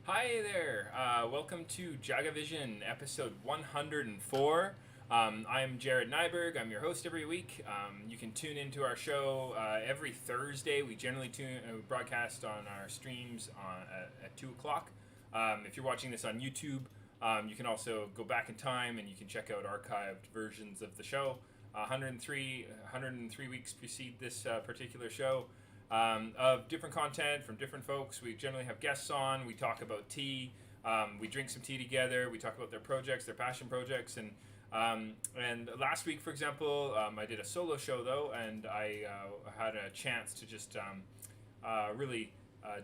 Hi there. Welcome to JagaVision episode 104. I'm Jared Nyberg. I'm your host every week. You can tune into our show every Thursday. We generally broadcast on our streams at 2 o'clock. If you're watching this on YouTube, you can also go back in time and you can check out archived versions of the show. 103 weeks precede this particular show. Of different content from different folks. We generally have guests on. We talk about tea. We drink some tea together. We talk about their projects, their passion projects, and last week, for example, I did a solo show though, and I had a chance to just really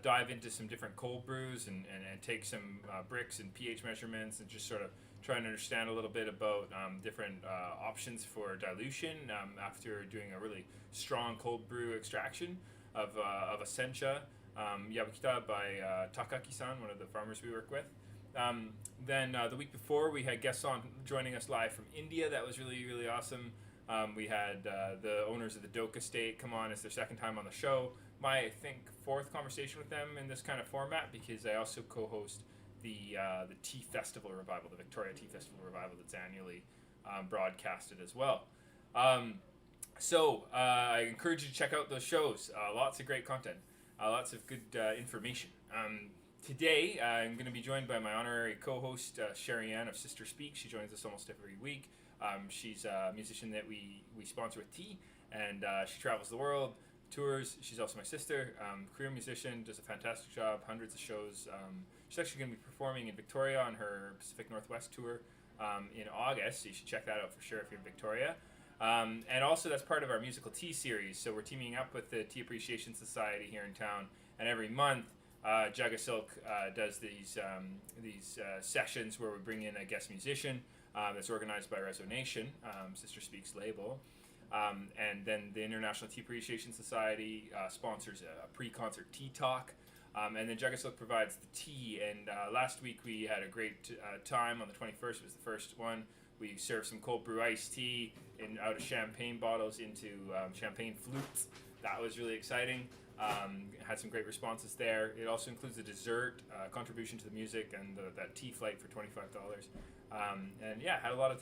dive into some different cold brews and take some bricks and pH measurements and just sort of try and understand a little bit about different options for dilution after doing a really strong cold brew extraction of Essentia Yabukita by Takaki-san, one of the farmers we work with. Then the week before, we had guests on joining us live from India. That was really, really awesome. We had the owners of the Doka Estate come on. It's their second time on the show. My, I think, fourth conversation with them in this kind of format, because I also co-host the Tea Festival Revival, the Victoria Tea Festival Revival that's annually broadcasted as well. So I encourage you to check out those shows. Lots of great content, lots of good information. Today I'm going to be joined by my honorary co-host Sherri Anne of Sister Speak. She joins us almost every week. She's a musician that we sponsor with tea, and she travels the world, tours. She's also my sister, career musician, does a fantastic job, hundreds of shows. She's actually going to be performing in Victoria on her Pacific Northwest tour in August, so you should check that out for sure if you're in Victoria. And also, that's part of our musical tea series. So we're teaming up with the Tea Appreciation Society here in town, and every month, JagaSilk does these sessions where we bring in a guest musician that's organized by Resonation, Sister Speak's label. And then the International Tea Appreciation Society sponsors a pre-concert tea talk. And then JagaSilk provides the tea. And last week we had a great time on the 21st. It was the first one. We served some cold brew iced tea out of champagne bottles into champagne flutes. That was really exciting. Had some great responses there. It also includes a dessert, contribution to the music, and that tea flight for $25. And yeah, had a lot of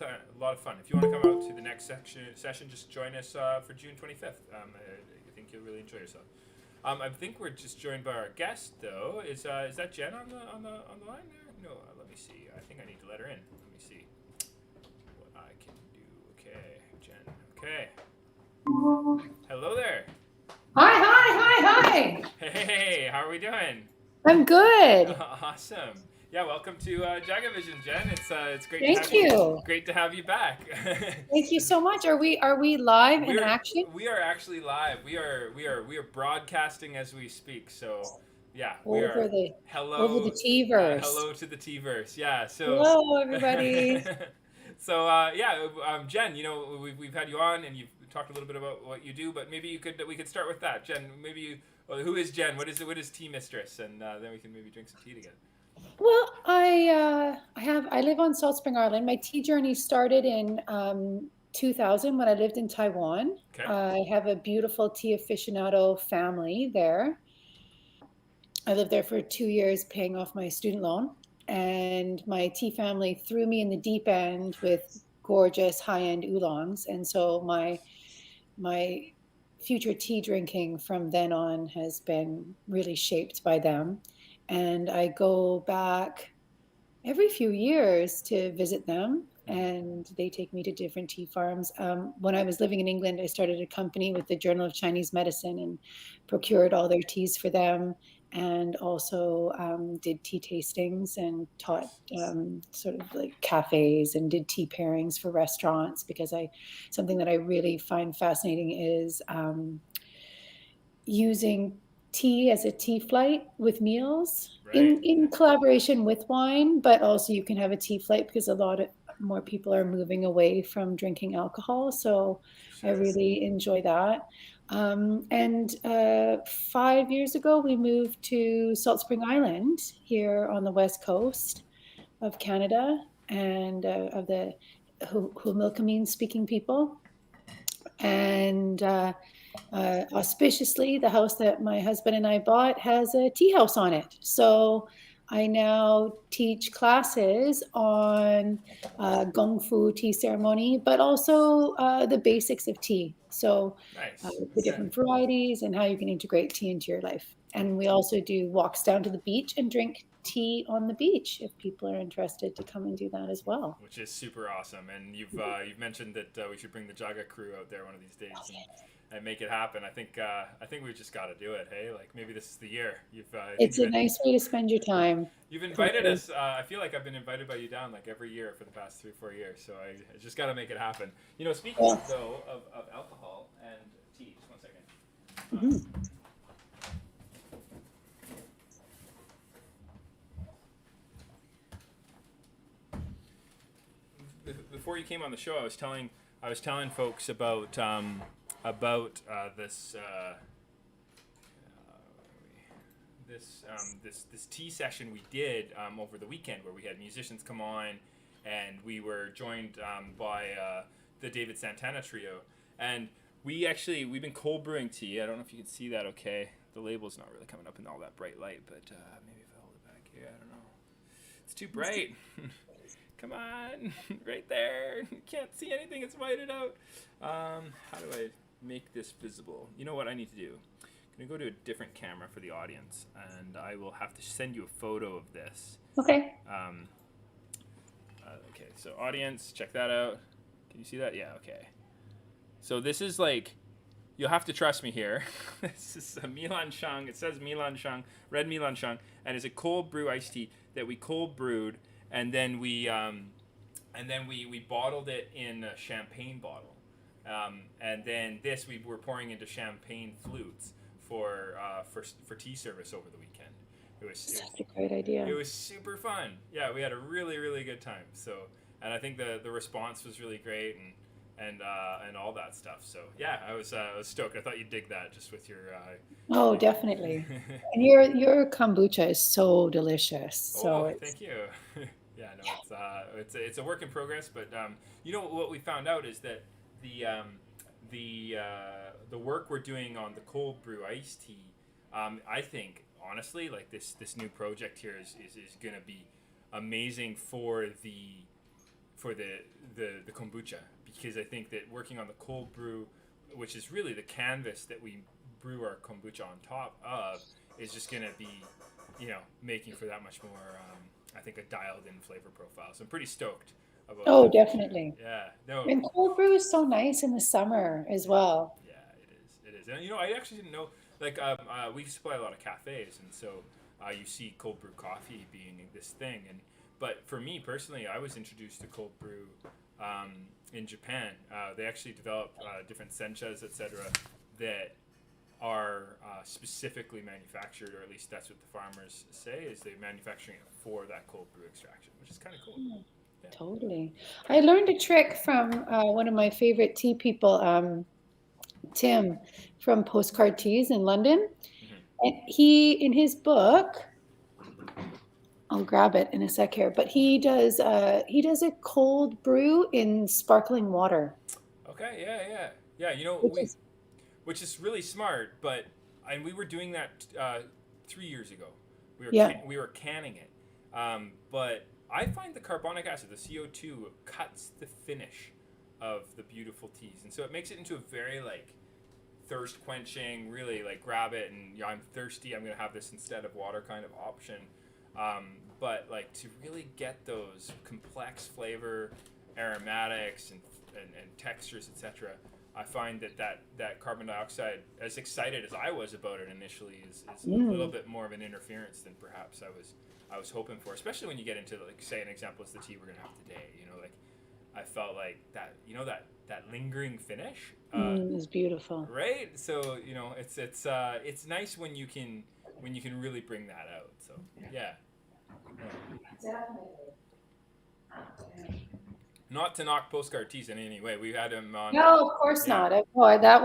fun. If you want to come out to the next session, just join us for June 25th. I think you'll really enjoy yourself. I think we're just joined by our guest, though. Is that Jen on the line there? No, let me see. I think I need to let her in. Let me see what I can do. Okay, Jen. Okay. Hello there. Hi. Hey, how are we doing? I'm good. Awesome. Yeah, welcome to JagaVision, Jen. It's great to Thank have you. you. Great to have you back. Thank you so much. Are we live in action? We are actually live. We are broadcasting as we speak. So yeah, Over the T-verse. Hello to the T-verse. Yeah. So hello, everybody. So Jen, we've had you on and you've talked a little bit about what you do, but maybe we could start with that. Jen, who is Jen? What is Tea Mistress? And then we can maybe drink some tea together. Well, I live on Salt Spring Island. My tea journey started in 2000 when I lived in Taiwan. Okay. I have a beautiful tea aficionado family there. I lived there for 2 years paying off my student loan, and my tea family threw me in the deep end with gorgeous high-end oolongs, and so my future tea drinking from then on has been really shaped by them. And I go back every few years to visit them, and they take me to different tea farms. When I was living in England, I started a company with the Journal of Chinese Medicine and procured all their teas for them, and also did tea tastings and taught sort of like cafes and did tea pairings for restaurants, because something that I really find fascinating is using tea as a tea flight with meals, Right. in collaboration with wine, but also you can have a tea flight because a lot of more people are moving away from drinking alcohol. So Sure. I really enjoy that. And 5 years ago, we moved to Salt Spring Island here on the west coast of Canada, and of the Humilkameen speaking people. And auspiciously, the house that my husband and I bought has a tea house on it. So I now teach classes on Gong Fu tea ceremony, but also the basics of tea. So Nice. the Yeah. different varieties and how you can integrate tea into your life. And we also do walks down to the beach and drink tea on the beach if people are interested to come and do that as well. Which is super awesome. And you've mentioned that we should bring the Jaga crew out there one of these days and make it happen. I think we've just got to do it. Hey, like maybe this is the year. I think It's a nice way to spend your time. you've For invited sure. us. I feel like I've been invited by you down like every year for the past 3-4 years. So I just got to make it happen. You know, speaking Yeah. though of alcohol and tea. Just 1 second. Mhm. Before you came on the show, I was telling folks about this this tea session we did over the weekend where we had musicians come on, and we were joined by the David Santana trio, and we've been cold brewing tea. I don't know if you can see that. Okay, the label's not really coming up in all that bright light, but maybe if I hold it back here, I don't know. It's too bright. Come on, right there. You can't see anything. It's whited out. How do I make this visible? You know what I need to do? I'm going to go to a different camera for the audience, and I will have to send you a photo of this. Okay. Okay, so audience, check that out. Can you see that? Yeah, okay. So this is like, you'll have to trust me here. This is a Milan Shang. It says Milan Shang, red Milan Shang, and it's a cold brew iced tea that we cold brewed. And then we bottled it in a champagne bottle, and then this we were pouring into champagne flutes for tea service over the weekend. It was Such a great idea. It was super fun. Yeah, we had a really really good time. So, and I think the response was really great and all that stuff. So yeah, I was stoked. I thought you'd dig that just with your. Oh, definitely. And your kombucha is so delicious. So Thank you. Yeah, no, it's a work in progress, but you know what we found out is that the work we're doing on the cold brew iced tea, I think honestly, like this new project here is going to be amazing for the kombucha, because I think that working on the cold brew, which is really the canvas that we brew our kombucha on top of, is just going to be, making for that much more. I think a dialed-in flavor profile. So I'm pretty stoked about. Oh, that. definitely. Yeah. No. And cold brew is so nice in the summer as well. Yeah, it is. It is. And I actually didn't know. Like, we supply a lot of cafes, and so you see cold brew coffee being this thing. But for me personally, I was introduced to cold brew in Japan. They actually developed different senchas, etc., that are specifically manufactured, or at least that's what the farmers say, is they're manufacturing it for that cold brew extraction, which is kind of cool. Yeah. Totally. I learned a trick from one of my favorite tea people, Tim, from Postcard Teas in London. Mm-hmm. And in his book, I'll grab it in a sec here, but he does a cold brew in sparkling water. Okay, yeah. Which is really smart, and we were doing that 3 years ago. We were canning it, but I find the carbonic acid, the CO2, cuts the finish of the beautiful teas, and so it makes it into a very like thirst quenching, really like grab it and I'm thirsty, I'm gonna have this instead of water kind of option. But like to really get those complex flavor, aromatics and textures, etc. I find that carbon dioxide, as excited as I was about it initially, is a little bit more of an interference than perhaps I was hoping for. Especially when you get into, like, say an example is the tea we're gonna have today. Like I felt like that that lingering finish is beautiful, right? So it's nice when you can really bring that out. So yeah. definitely. Not to knock Postcard Teas in any way. We had him on. No, of course not. That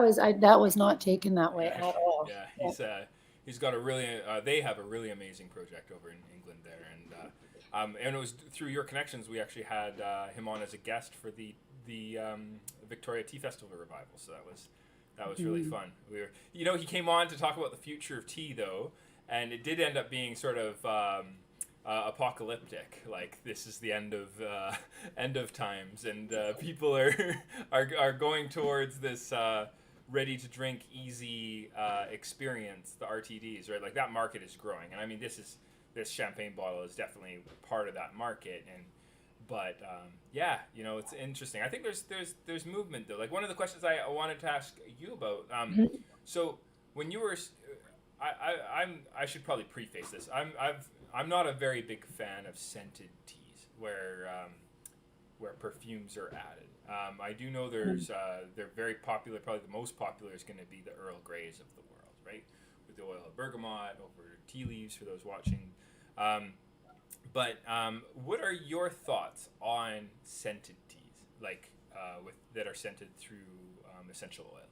was not taken that way at all. Yeah, he's got a really. They have a really amazing project over in England there, and it was through your connections we actually had him on as a guest for the Victoria Tea Festival revival. So that was really fun. He came on to talk about the future of tea though, and it did end up being sort of apocalyptic, like this is the end of times, and people are going towards this ready to drink, easy experience, the RTDs, right? Like that market is growing, and I mean this champagne bottle is definitely part of that market, but yeah, you know, it's interesting. I think there's movement though. Like one of the questions I wanted to ask you about. Mhm. So when you were, I should probably preface this. I'm not a very big fan of scented teas where perfumes are added. I do know they're very popular. Probably the most popular is going to be the Earl Greys of the world, right? With the oil of bergamot over tea leaves for those watching. But what are your thoughts on scented teas, like that are scented through essential oils?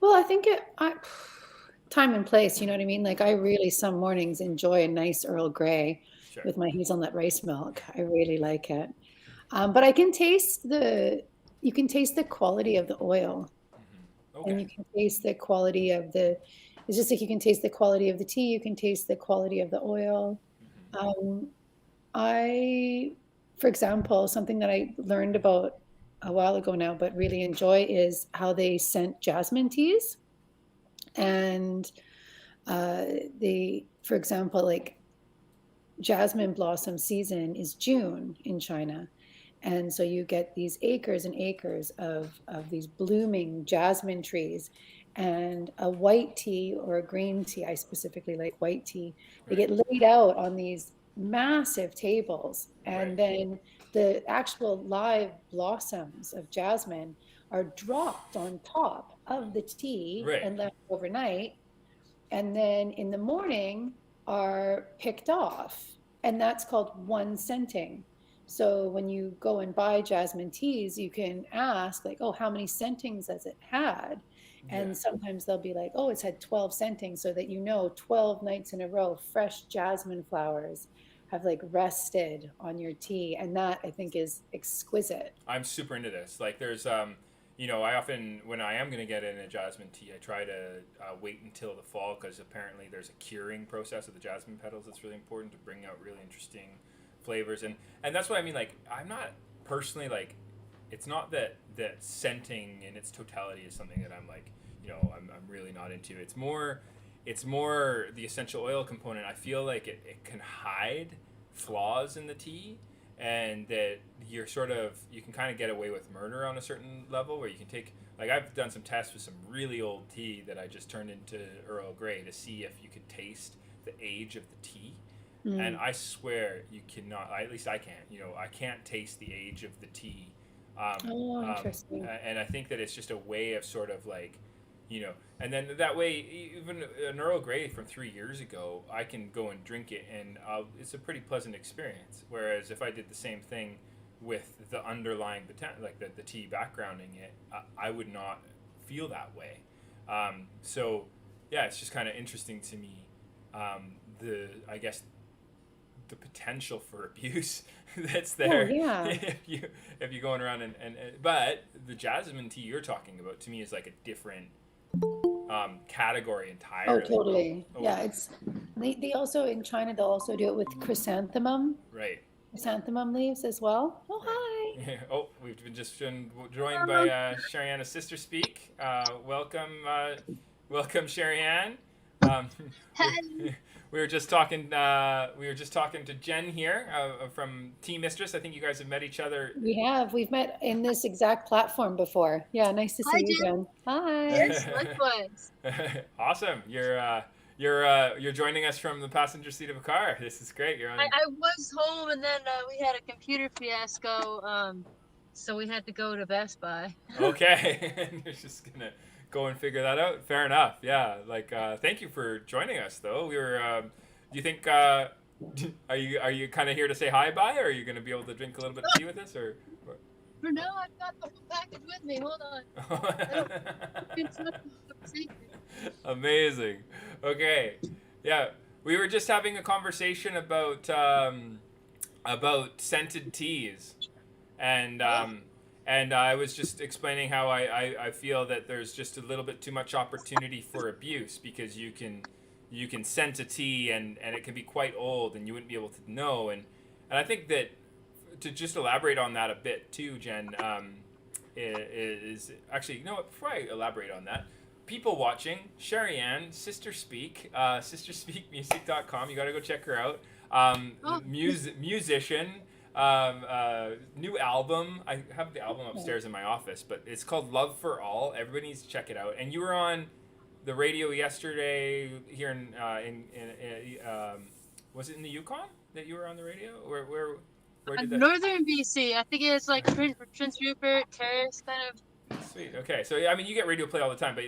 Well, I think time and place, you know what I mean? Like I really some mornings enjoy a nice Earl Grey Sure. with my hazelnut rice milk. I really like it. But I can taste you can taste the quality of the oil, Okay. and you can taste the quality of it's just like you can taste the quality of the tea, you can taste the quality of the oil. Um, for example, something that I learned about a while ago now, but really enjoy is how they scent jasmine teas. And for example, like jasmine blossom season is June in China. And so you get these acres and acres of these blooming jasmine trees, and a white tea or a green tea, I specifically like white tea, they Right. get laid out on these massive tables. Right. And then the actual live blossoms of jasmine are dropped on top of the tea Right. and left overnight, and then in the morning are picked off, and that's called one scenting. So when you go and buy jasmine teas, you can ask like, oh, how many scentings has it had? Yeah. And sometimes they'll be like, oh, it's had 12 scentings, so that 12 nights in a row fresh jasmine flowers have like rested on your tea, and that I think is exquisite. I'm super into this. Like, there's, you know, I often, when I am going to get in a jasmine tea, I try to wait until the fall because apparently there's a curing process of the jasmine petals that's really important to bring out really interesting flavors. And that's what I mean. Like, I'm not personally, like, it's not that scenting in its totality is something that I'm like, you know, I'm really not into. It's more the essential oil component. I feel like it can hide flaws in the tea, and that you can kind of get away with murder on a certain level where you can take, like, I've done some tests with some really old tea that I just turned into Earl Grey to see if you could taste the age of the tea. And I swear you cannot, at least I can't, you know, I can't taste the age of the tea. Interesting. And I think that it's just a way of sort of like, you know, and then that way, even an Earl Grey from 3 years ago, I can go and drink it, and it's a pretty pleasant experience. Whereas if I did the same thing with the underlying like the tea backgrounding it, I would not feel that way. So yeah, it's just kind of interesting to me. I guess the potential for abuse that's there. Oh, yeah. if you going around and but the jasmine tea you're talking about to me is like a different category Oh, entirely. totally. Yeah, they also in China they'll also do it with Right. chrysanthemum leaves as well. Oh, Right. hi. Yeah. Oh, we've just been joined by Sherri Anne's sister speak. Welcome, Sherri Anne. Um, we, we were just talking. We were just talking to Jen here from Tea Mistress. I think you guys have met each other. We've met in this exact platform before. Yeah, nice to see Hi, you, Jen. Jen. Hi. Yes, likewise. Awesome. You're joining us from the passenger seat of a car. This is great. You're on. I was home, and then we had a computer fiasco, so we had to go to Best Buy. Okay. You're just gonna go and figure that out. Fair enough. Yeah. Like, thank you for joining us, though. We were. Do you think? Are you kind of here to say hi, bye, or are you gonna be able to drink a little bit of tea with us, or? For now, I've got the whole package with me. Hold on. It's not secret. Amazing. Okay. Yeah, we were just having a conversation about scented teas, and I was just explaining how I feel that there's just a little bit too much opportunity for abuse because you you can scent a tea and it can be quite old and you wouldn't be able to know. And I think that to just elaborate on that a bit too, Jen, is actually, you know what, before I elaborate on that, people watching, Sherri Anne, Sister Speak, sisterspeakmusic.com, you got to go check her out. Musician, new album. I have the album upstairs in my office, but it's called Love for All. Everybody needs to check it out. And you were on the radio yesterday here in was it in the Yukon that you were on the radio? Where did that? Northern BC. I think it's like Prince Rupert Terrace kind of. Sweet. Okay, so I mean, you get radio play all the time, but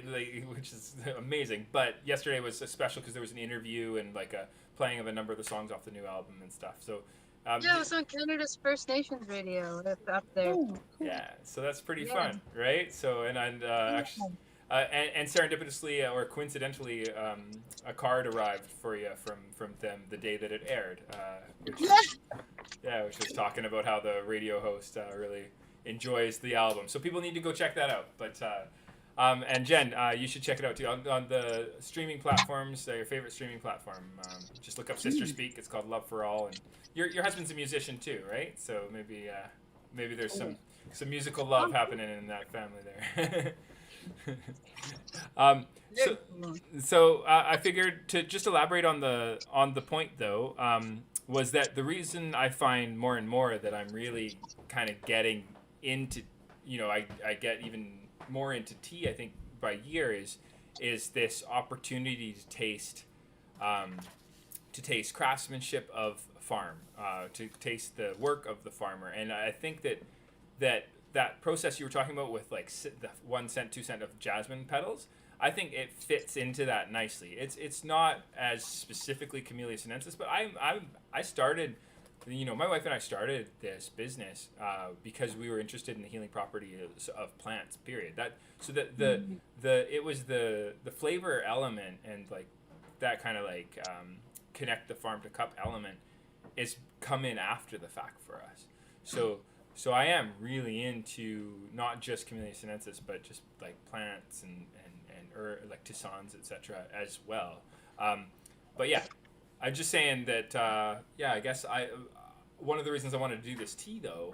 which is amazing. But yesterday was special because there was an interview and like a playing of a number of the songs off the new album and stuff. So. Yeah, it was on Canada's First Nations radio up there. Oh, cool. Yeah, so that's pretty fun, right? So actually. And serendipitously or coincidentally, a card arrived for you from them the day that it aired, which was talking about how the radio host really enjoys the album. So people need to go check that out. But and Jen, you should check it out too on the streaming platforms, your favorite streaming platform. Just look up Sister Speak. It's called Love for All, and your husband's a musician too, right? So maybe there's some musical love happening in that family there. So I figured to just elaborate on the point though, was that the reason I find more and more that I'm really kind of getting into, I get even more into tea, I think by year is this opportunity to taste craftsmanship of farm, to taste the work of the farmer. And I think that process you were talking about with like the 1 cent, 2 cent of jasmine petals, I think it fits into that nicely. It's not as specifically Camellia sinensis, but I started, my wife and I started this business because we were interested in the healing properties of plants. Period. It was the flavor element and like that kind of like connect the farm to cup element is come in after the fact for us. So I am really into not just Camellia sinensis, but just like plants and like tisanes, etc. as well. But yeah, I'm just saying that I guess one of the reasons I wanted to do this tea though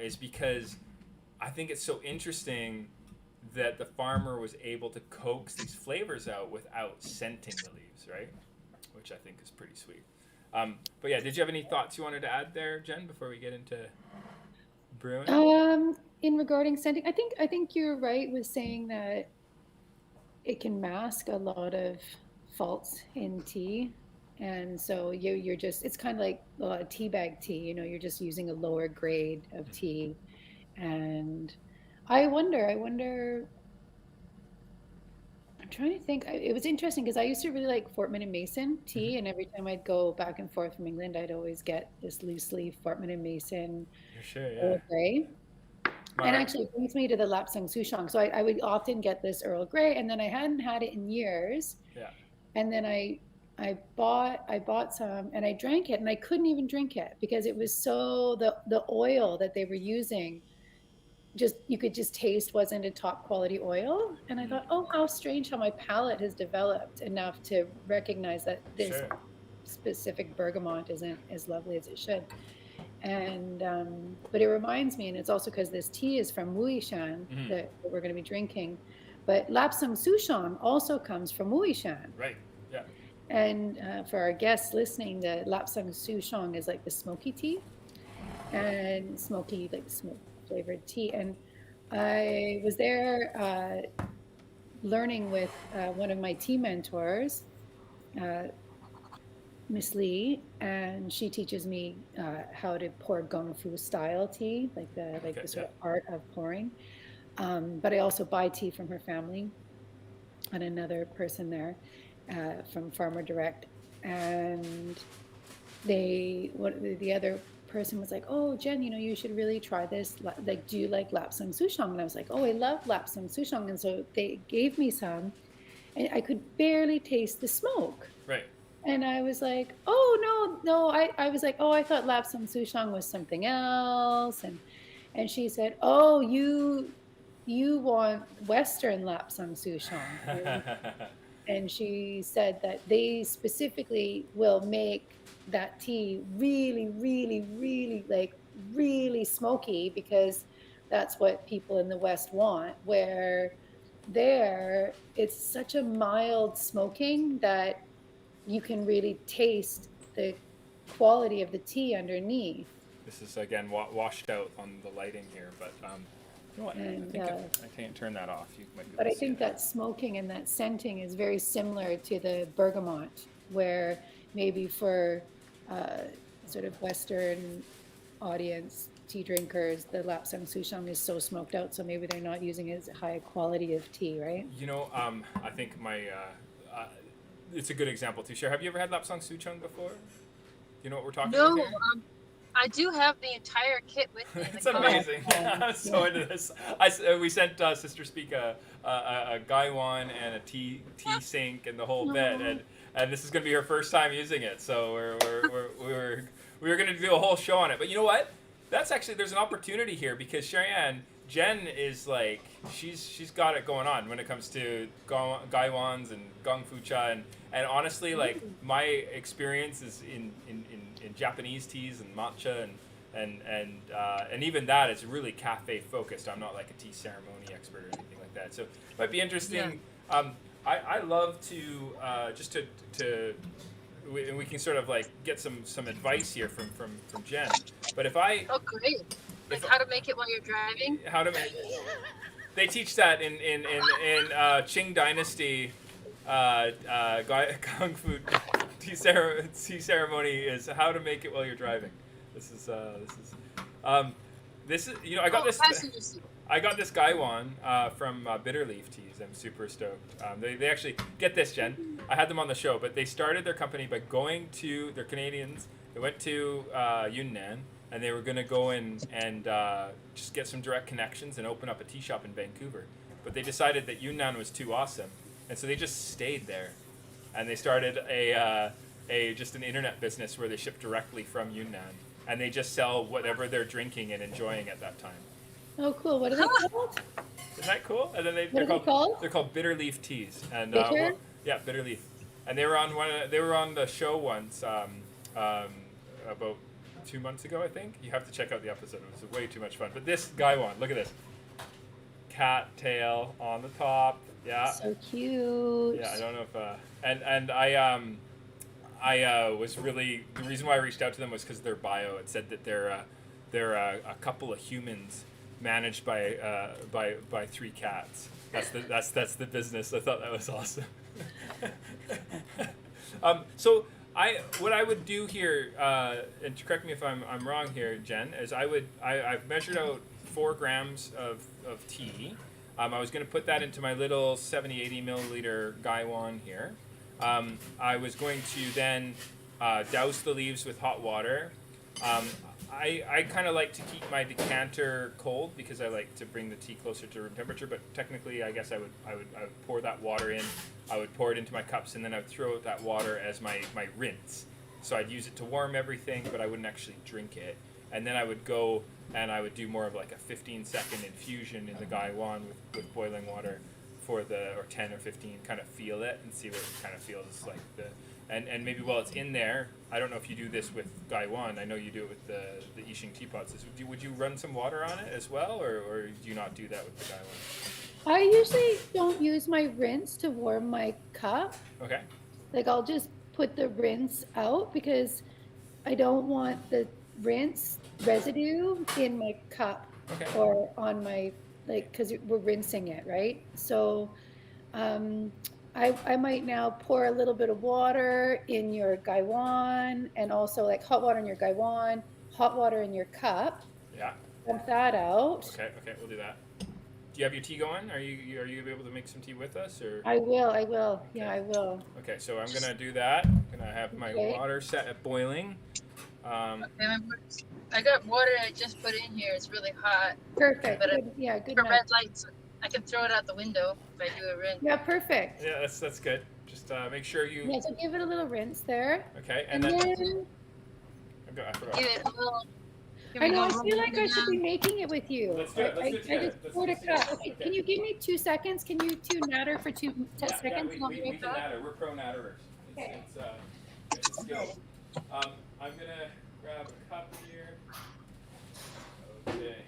is because I think it's so interesting that the farmer was able to coax these flavors out without scenting the leaves, right? Which I think is pretty sweet. But yeah, did you have any thoughts you wanted to add there, Jen, before we get into brewing? In regarding scenting, I think you're right with saying that it can mask a lot of faults in tea, and so you're just, it's kind of like a lot of tea bag tea. You're just using a lower grade of tea, and I wonder. I'm trying to think. It was interesting because I used to really like Fortman and Mason tea, and every time I'd go back and forth from England, I'd always get this loose leaf Fortman and Mason Earl Grey. And actually, it brings me to the Lapsang Souchong. So I would often get this Earl Grey, and then I hadn't had it in years. Yeah. And then I bought some, and I drank it, and I couldn't even drink it because it was so the oil that they were using. Just you could just taste wasn't a top quality oil, and I thought, oh, how strange how my palate has developed enough to recognize that this specific bergamot isn't as lovely as it should. And but it reminds me, and it's also because this tea is from Wuishan that we're going to be drinking, but Lapsang Souchong also comes from Wuishan. Right. Yeah. And for our guests listening, the Lapsang Souchong is like the smoky tea, and smoky like smoke flavored tea. And I was there learning with one of my tea mentors, Miss Lee, and she teaches me how to pour gong fu style tea, like the sort of art of pouring. But I also buy tea from her family and another person there from Farmer Direct. And the other person was like, oh, Jen, you should really try this. Like, do you like Lapsang Souchong? And I was like, oh, I love Lapsang Souchong. And so they gave me some, and I could barely taste the smoke. Right. And I was like, oh, no. I was like, oh, I thought Lapsang Souchong was something else. And she said, oh, you want Western Lapsang Souchong. and she said that they specifically will make that tea really, really, really, like really smoky, because that's what people in the West want. Where there, it's such a mild smoking that you can really taste the quality of the tea underneath. This is again washed out on the lighting here, but you know what? And, I think if I can't turn that off, you might be able But to I see think it. that smoking and that scenting is very similar to the bergamot, where maybe for sort of Western audience tea drinkers, the Lapsang Souchong is so smoked out, so maybe they're not using as high quality of tea, right? You know, I think it's a good example too. Sure, have you ever had Lapsang Souchong before? You know what we're talking about No, here? I do have the entire kit with me. It's amazing. I'm so into this. We sent Sister Speak a gaiwan and a tea sink and the whole bit, and this is going to be her first time using it. So we were going to do a whole show on it. But you know what? That's actually, there's an opportunity here, because Sherri Anne, Jen is like, she's got it going on when it comes to gaiwans and gong fu cha, and honestly, like, my experience is in Japanese teas and matcha, and even that is really cafe focused. I'm not like a tea ceremony expert or anything like that. So it might be interesting. Yeah. I love to just to we can sort of like get some advice here from Jen. But if I Oh, great. Like how to make it while you're driving? how to make they teach that in Qing Dynasty Kung Fu tea ceremony is how to make it while you're driving. This is you know, Passenger seat. I got this gaiwan from Bitterleaf Teas. I'm super stoked. They actually, get this, Jen. I had them on the show, but they started their company by going to, they're Canadians. They went to Yunnan, and they were going to go in and just get some direct connections and open up a tea shop in Vancouver. But they decided that Yunnan was too awesome, and so they just stayed there, and they started just an internet business where they ship directly from Yunnan, and they just sell whatever they're drinking and enjoying at that time. Oh, cool. What are they called? Isn't that cool? And then What are they called? They're called Bitterleaf Teas. And Bitter? yeah, Bitterleaf. And they were on the show once about 2 months ago, I think. You have to check out the episode. It was way too much fun. But this gaiwan, look at this. Cat tail on the top. Yeah. So cute. Yeah, I don't know if and I was really, the reason why I reached out to them was because their bio. It said that they're a couple of humans managed by 3 cats. That's the business. I thought that was awesome. So what I would do here, and correct me if I'm wrong here, Jen, is I've measured out 4 grams of tea. I was going to put that into my little 70-80 milliliter gaiwan here. I was going to then douse the leaves with hot water. I kind of like to keep my decanter cold because I like to bring the tea closer to room temperature. But technically, I guess I would pour that water in. I would pour it into my cups, and then I would throw out that water as my rinse. So I'd use it to warm everything, but I wouldn't actually drink it. And then I would go and I would do more of like a 15-second infusion in the gaiwan with boiling water for or 10 or 15, kind of feel it and see what it kind of feels like. And maybe while it's in there, I don't know if you do this with gaiwan. I know you do it with the Yixing teapots. Would you run some water on it as well, or do you not do that with the gaiwan? I usually don't use my rinse to warm my cup. Okay. Like I'll just put the rinse out because I don't want the rinse residue in my cup Okay. or on my, like, because we're rinsing it, right? So I might now pour a little bit of water in your gaiwan, and also like hot water in your gaiwan, hot water in your cup. Yeah. Dump that out. Okay, we'll do that. Do you have your tea going? Are you able to make some tea with us, or? I will. Yeah, Okay. I will. Okay, so I'm gonna do that. I'm gonna have my water set at boiling. I got water I just put in here. It's really hot. Perfect. But Good. Yeah, good for enough. red lights, I can throw it out the window if I do a rinse. Yeah, perfect. Yeah, that's good. Just make sure you. Yeah, so give it a little rinse there. Okay, And and then. then I forgot. Give it a little. Here I we know. go. I feel like I should be making it with you. Let's do it. Let's do it I together. just Let's poured a do it. cup. Okay, Okay. can you give me 2 seconds? Can you two natter for 2 Yeah, seconds? we, And I'll we, be we right can back. natter. We're pro natterers. Okay. It's a skill. I'm gonna grab a cup here. Okay.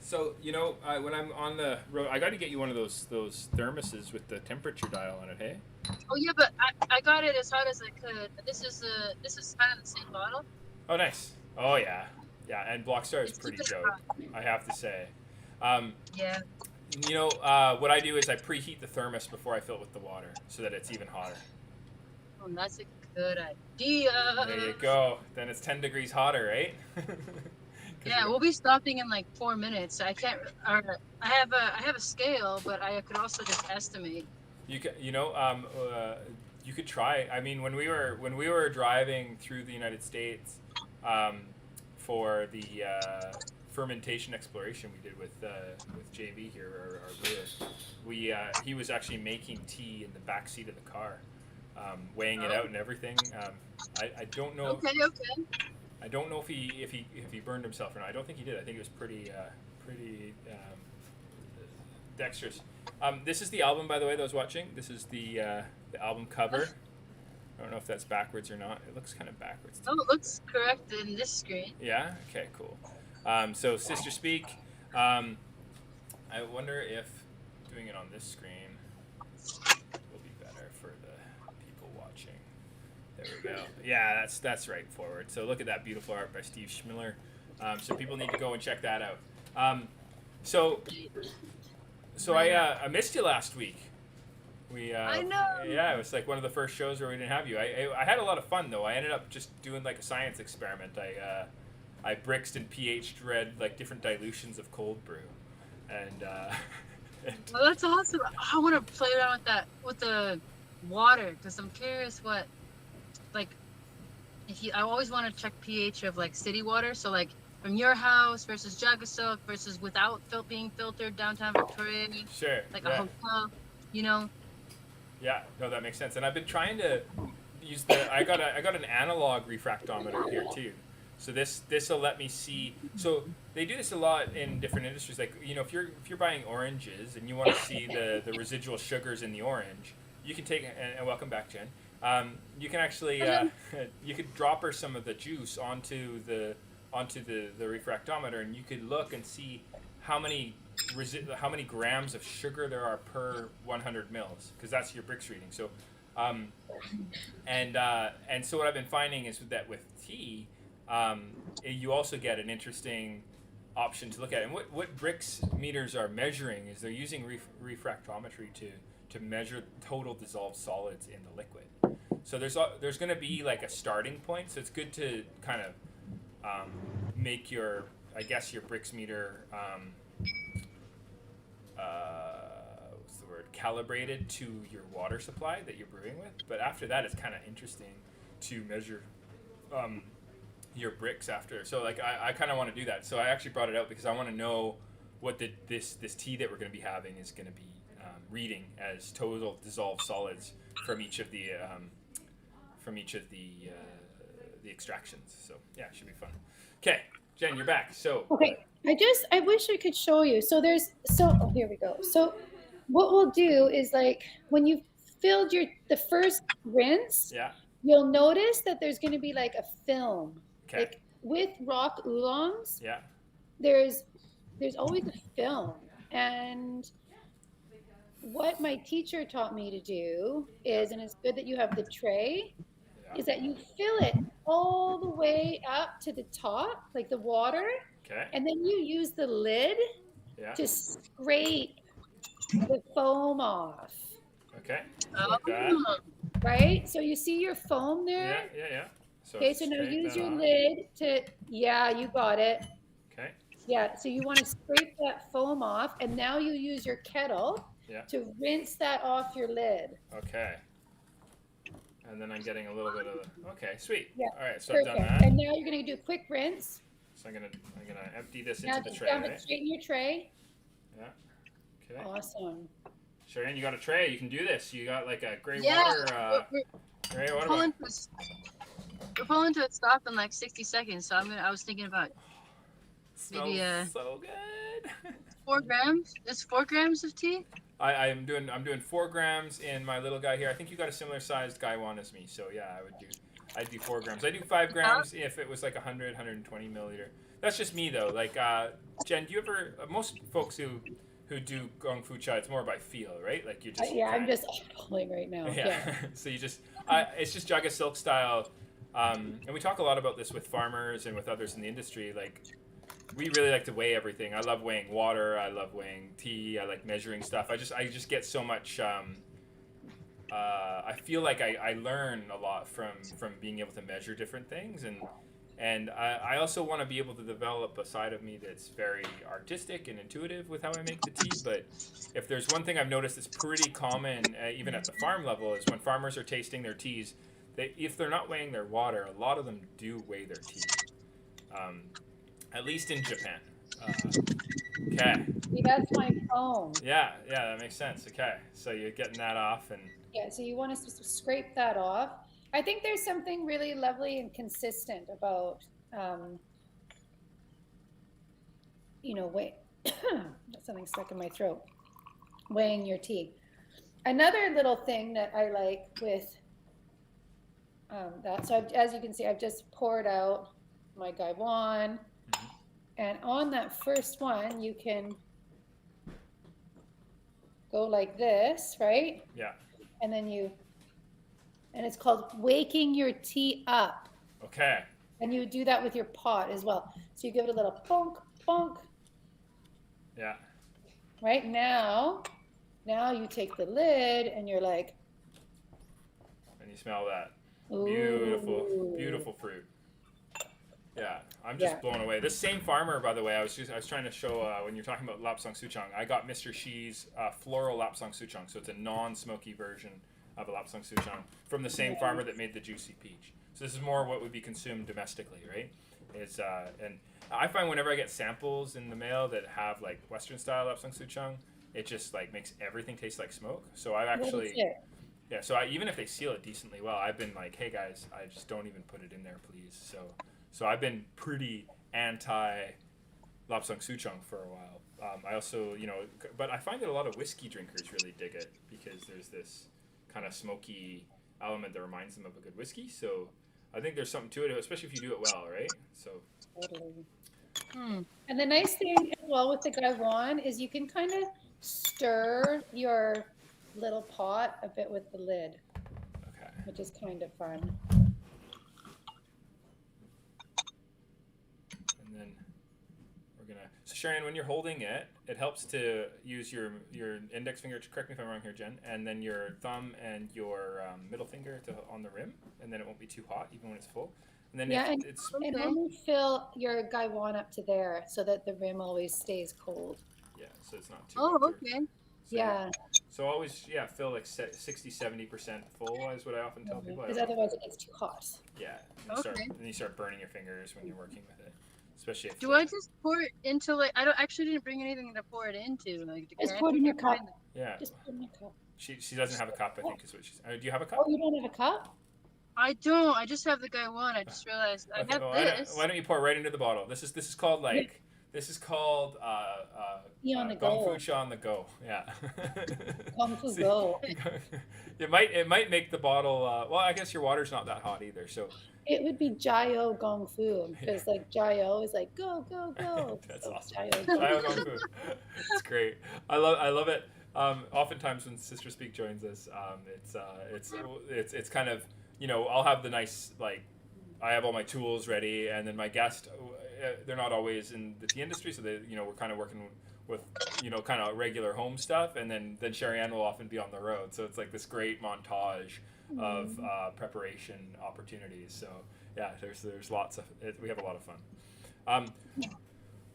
So when I'm on the road, I got to get you one of those thermoses with the temperature dial on it. Hey. Oh yeah, but I got it as hot as I could. This is kind of the same bottle. Oh, nice. Oh yeah, yeah. And Blockstar is It's pretty super dope, hot. I have to say. Yeah. What I do is I preheat the thermos before I fill it with the water, so that it's even hotter. Oh, that's a good idea. There you go. Then it's 10 degrees hotter, right? Yeah, we'll be stopping in like 4 minutes. I can't. I have a scale, but I could also just estimate. You could try. I mean, when we were driving through the United States, for the fermentation exploration we did with JV here, our brewer, he was actually making tea in the back seat of the car, weighing it out and everything. I don't know. Okay. I don't know if he burned himself or not. I don't think he did. I think it was pretty dexterous. This is the album, by the way, that I was watching. This is the album cover. I don't know if that's backwards or not. It looks kind of backwards. Oh, it looks correct in this screen. Yeah? Okay, cool. So Sister Speak. I wonder if doing it on this screen will be better for the people watching. There we go. Yeah, that's right forward. So look at that beautiful art by Steve Schmiller. So people need to go and check that out. So I missed you last week. I know. Yeah, it was like one of the first shows where we didn't have you. I had a lot of fun though. I ended up just doing like a science experiment. I Brixed and pH'd read like different dilutions of cold brew, and Well, that's awesome. I want to play around with that with the water because I'm curious what, like, I always want to check pH of like city water. So like from your house versus JagaSilk versus without being filtered downtown Victoria. Sure. Like yeah. a hotel, you know. Yeah, no, that makes sense. And I've been trying to use I got an analog refractometer here too. So this will let me see. So they do this a lot in different industries. Like if you're buying oranges and you want to see the residual sugars in the orange, you can take and welcome back, Jen. You can actually you could drop her some of the juice onto the refractometer, and you could look and see how many grams of sugar there are per 100 mils, because that's your Brix reading. So, and so what I've been finding is that with tea, you also get an interesting option to look at. And what Brix meters are measuring is they're using refractometry to measure total dissolved solids in the liquid. So there's going to be like a starting point. So it's good to kind of make your Brix meter what's the word, calibrated to your water supply that you're brewing with. But after that, it's kind of interesting to measure your Brix after. So like I kind of want to do that. So I actually brought it out because I want to know what this tea that we're going to be having is going to be reading as total dissolved solids from each of the extractions. So yeah, it should be fun. Okay, Jen, you're back. So Okay, I wish I could show you. So here we go. So what we'll do is, like, when you've filled the first rinse, yeah, you'll notice that there's going to be like a film. okay, Like with rock oolongs, yeah, there's always a film. And what my teacher taught me to do is, and it's good that you have the tray, is that you fill it all the way up to the top, like the water, okay, and then you use the lid yeah, to scrape the foam off, okay, like that. right? So you see your foam there? Yeah. So Okay, so now scrape use that your off. lid yeah, you got it. Okay, Yeah, so you want to scrape that foam off, and now you use your kettle to rinse that off your lid. okay. And then I'm getting a little bit of okay, sweet. Yeah, all right, so perfect. I've done that. And now you're going to do a quick rinse. So I'm gonna empty this Now into the just tray, dump right? it straight in your tray. Yeah. Okay. Awesome. Sherri Anne, you got a tray. You can do this. You got like a gray Yeah, water. Gray water. We're pulling to a stop in like 60 seconds. So I was thinking about Maybe Smells so good. 4 grams. It's 4 grams of tea. I'm doing 4 grams in my little guy here. I think you got a similar sized Gaiwan as me, so yeah, I'd do 4 grams. I do 5 grams if it was like 120 milliliter. That's just me though. Like Jen, do you ever? Most folks who do gong fu cha, it's more by feel, right? Like you just I'm just eyeballing right now. yeah. So you just it's just JagaSilk style, and we talk a lot about this with farmers and with others in the industry. Like we really like to weigh everything. I love weighing water. I love weighing tea. I like measuring stuff. I just get so much. I feel like I learn a lot from being able to measure different things, and I also want to be able to develop a side of me that's very artistic and intuitive with how I make the tea. But if there's one thing I've noticed that's pretty common, even at the farm level, is when farmers are tasting their teas, if they're not weighing their water, a lot of them do weigh their tea. At least in Japan. Okay. See, that's my phone. Yeah, that makes sense. Okay, so you're getting that off, and Yeah, so you want to scrape that off. I think there's something really lovely and consistent about, wait, something stuck in my throat, weighing your tea. Another little thing that I like with that, so as you can see, I've just poured out my Gaiwan, and on that first one, you can go like this, right? yeah. And then and it's called waking your tea up. Okay. And you do that with your pot as well. So you give it a little bonk, bonk. Yeah. Right now you take the lid and you're like, And you smell that. ooh. Beautiful fruit. Yeah, I'm just blown away. This same farmer, by the way, I was trying to show when you're talking about Lapsang Souchong, I got Mr. Shi's floral Lapsang Souchong, so it's a non-smoky version of a Lapsang Souchong from the same farmer that made the juicy peach. So this is more what would be consumed domestically, right? And I find whenever I get samples in the mail that have like Western style Lapsang Souchong, it just like makes everything taste like smoke. So I've actually even if they seal it decently well, I've been like, hey guys, I just don't even put it in there, please. So I've been pretty anti Lapsang Souchong for a while. I also, but I find that a lot of whiskey drinkers really dig it because there's this kind of smoky element that reminds them of a good whiskey. So I think there's something to it, especially if you do it well, right? So. Totally. And the nice thing as well with the Gaiwan is you can kind of stir your little pot a bit with the lid, which is kind of fun. So Sherri Anne, when you're holding it, it helps to use your index finger, correct me if I'm wrong here, Jen, and then your thumb and your middle finger on the rim, and then it won't be too hot even when it's full. And then and only fill your Gaiwan up to there so that the rim always stays cold. Yeah, so it's not too hot. Okay. So, So always, fill like 60-70% full is what I often tell people. Because otherwise it gets too hot. Yeah, and you start burning your fingers when you're working with it. Especially if I just pour it into I didn't bring anything to pour it into. Just pour it in your cup. Yeah. Just put it in your cup. She doesn't have a cup, I think is what she's. Do you have a cup? Oh, you don't have a cup? I don't. I just have the Gaiwan. I just realized I have this. Why don't you pour right into the bottle? This is called Gong Fu Cha on the go. Yeah. Gong Fu Go. It might make the bottle. Well, I guess your water's not that hot either, so. It would be Jiao Gong Fu because like Jiao is like go go go. That's awesome. Jiao Gong Fu. It's great. I love it. Oftentimes when Sister Speak joins us, it's kind of I'll have the nice I have all my tools ready, and then my guest they're not always in the tea industry, so they we're kind of working with kind of regular home stuff, and then Sherri Anne will often be on the road, so it's like this great montage of preparation opportunities. So yeah, there's lots of it. We have a lot of fun.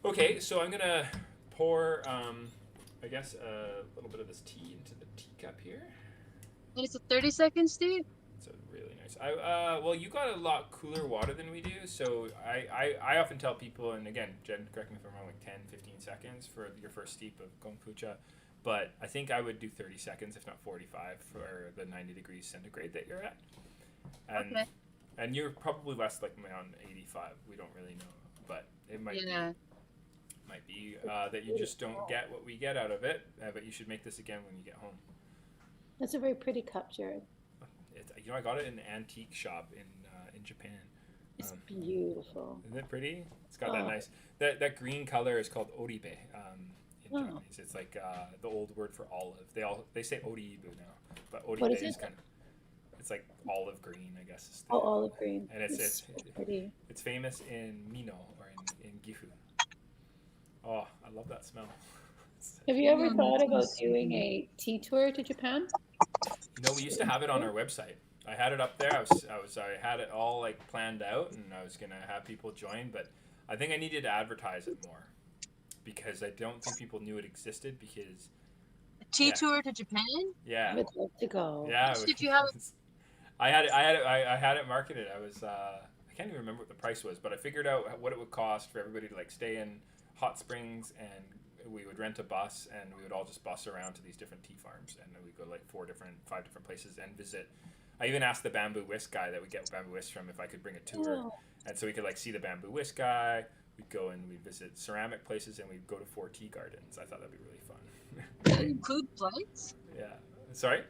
Okay, so I'm gonna pour I guess a little bit of this tea into the teacup here. And it's a 30 seconds, Steve? It's really nice. Well, you got a lot cooler water than we do, so I often tell people, and again, Jen, correct me if I'm wrong, like 10, 15 seconds for your first steep of Gong Fu Cha. But I think I would do 30 seconds, if not 45, for the 90 degrees centigrade that you're at. And you're probably less like around 85. We don't really know, but it might be. might be that you just don't get what we get out of it, but you should make this again when you get home. That's a very pretty cup, Jared. I got it in an antique shop in Japan. It's beautiful. Isn't it pretty? It's got that nice that green color is called oribe in Japanese. It's like the old word for olive. They say oribu now, but oribe is kind of, it's like olive green, I guess. Is olive green. And it's so pretty. It's famous in Mino or in Gifu. Oh, I love that smell. Have you ever thought about doing a tea tour to Japan? We used to have it on our website. I had it up there. I had it all like planned out, and I was gonna have people join, but I think I needed to advertise it more because I don't think people knew it existed. Because tea tour to Japan? Yeah, I would love to go. Yeah, did you have? I had it marketed. I was I can't even remember what the price was, but I figured out what it would cost for everybody to like stay in Hot Springs, and we would rent a bus, and we would all just bus around to these different tea farms, and then we'd go like 5 different places and visit. I even asked the bamboo whisk guy that we get bamboo whisk from if I could bring a tour, and so we could like see the bamboo whisk guy. We'd go and we'd visit ceramic places, and we'd go to 4 tea gardens. I thought that'd be really fun. Did it include flights? Yeah. Sorry?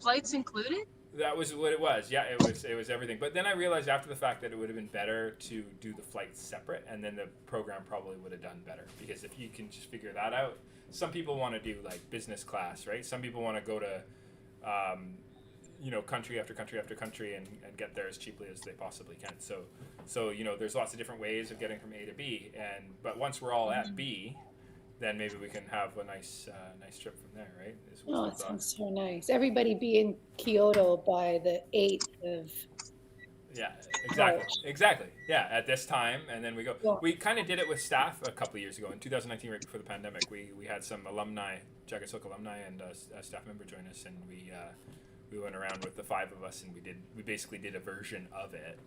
Flights included? That was what it was. Yeah, it was everything. But then I realized after the fact that it would have been better to do the flights separate, and then the program probably would have done better. Because if you can just figure that out, some people want to do like business class, right? Some people want to go to, country after country after country and get there as cheaply as they possibly can. So there's lots of different ways of getting from A to B. But once we're all at B, then maybe we can have a nice trip from there, right? It sounds so nice. Everybody be in Kyoto by the 8th of Yeah, March. exactly. Yeah, at this time, and then we go. Yeah. We kind of did it with staff a couple of years ago in 2019, right before the pandemic. We had some alumni, JagaSilk alumni, and a staff member join us, and we went around with the 5 of us, and we basically did a version of it.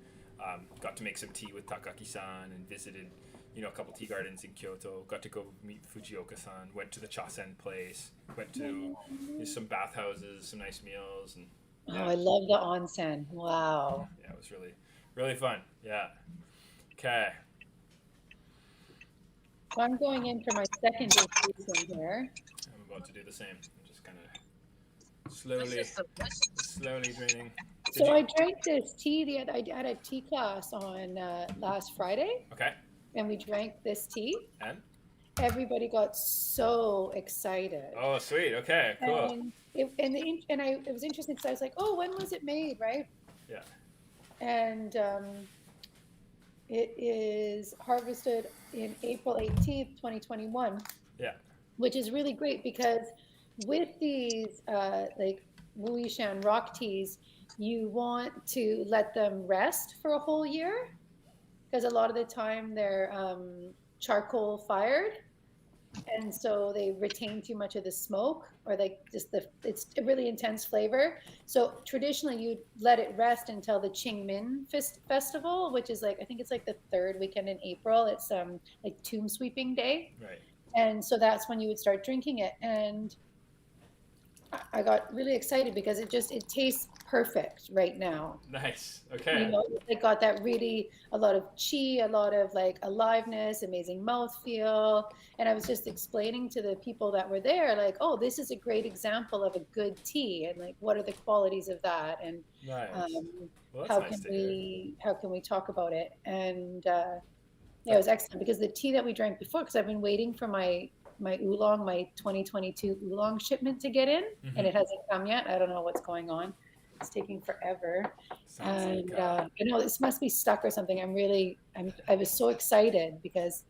Got to make some tea with Takaki-san and visited, a couple tea gardens in Kyoto. Got to go meet Fujioka-san. Went to the Chasen place. Went to some bathhouses, some nice meals, and. Yeah. I love the onsen. Wow. Yeah, it was really, really fun. Yeah. Okay. So I'm going in for my second season here. I'm about to do the same. I'm just kind of slowly draining. So I drank this tea. I had a tea class on last Friday. Okay. And we drank this tea. And? Everybody got so excited. Oh, sweet. Okay, cool. It was interesting because I was like, oh, when was it made, right? Yeah. And it is harvested in April 18th, 2021. Yeah. Which is really great because with these like Wuishan rock teas, you want to let them rest for a whole year because a lot of the time they're charcoal fired. And so they retain too much of the smoke, or like it's a really intense flavor. So traditionally you'd let it rest until the Qingming festival, which is I think it's like the 3rd weekend in April. It's like Tomb Sweeping Day. Right. And so that's when you would start drinking it. And I got really excited because it tastes perfect right now. Nice. Okay. It got that a lot of chi, a lot of aliveness, amazing mouthfeel. And I was just explaining to the people that were there, oh, this is a great example of a good tea, and what are the qualities of that, and nice. Well, how can we talk about it? And it was excellent because the tea that we drank before, because I've been waiting for my oolong, my 2022 oolong shipment to get in, and it hasn't come yet. I don't know what's going on. It's taking forever. And this must be stuck or something. I was so excited because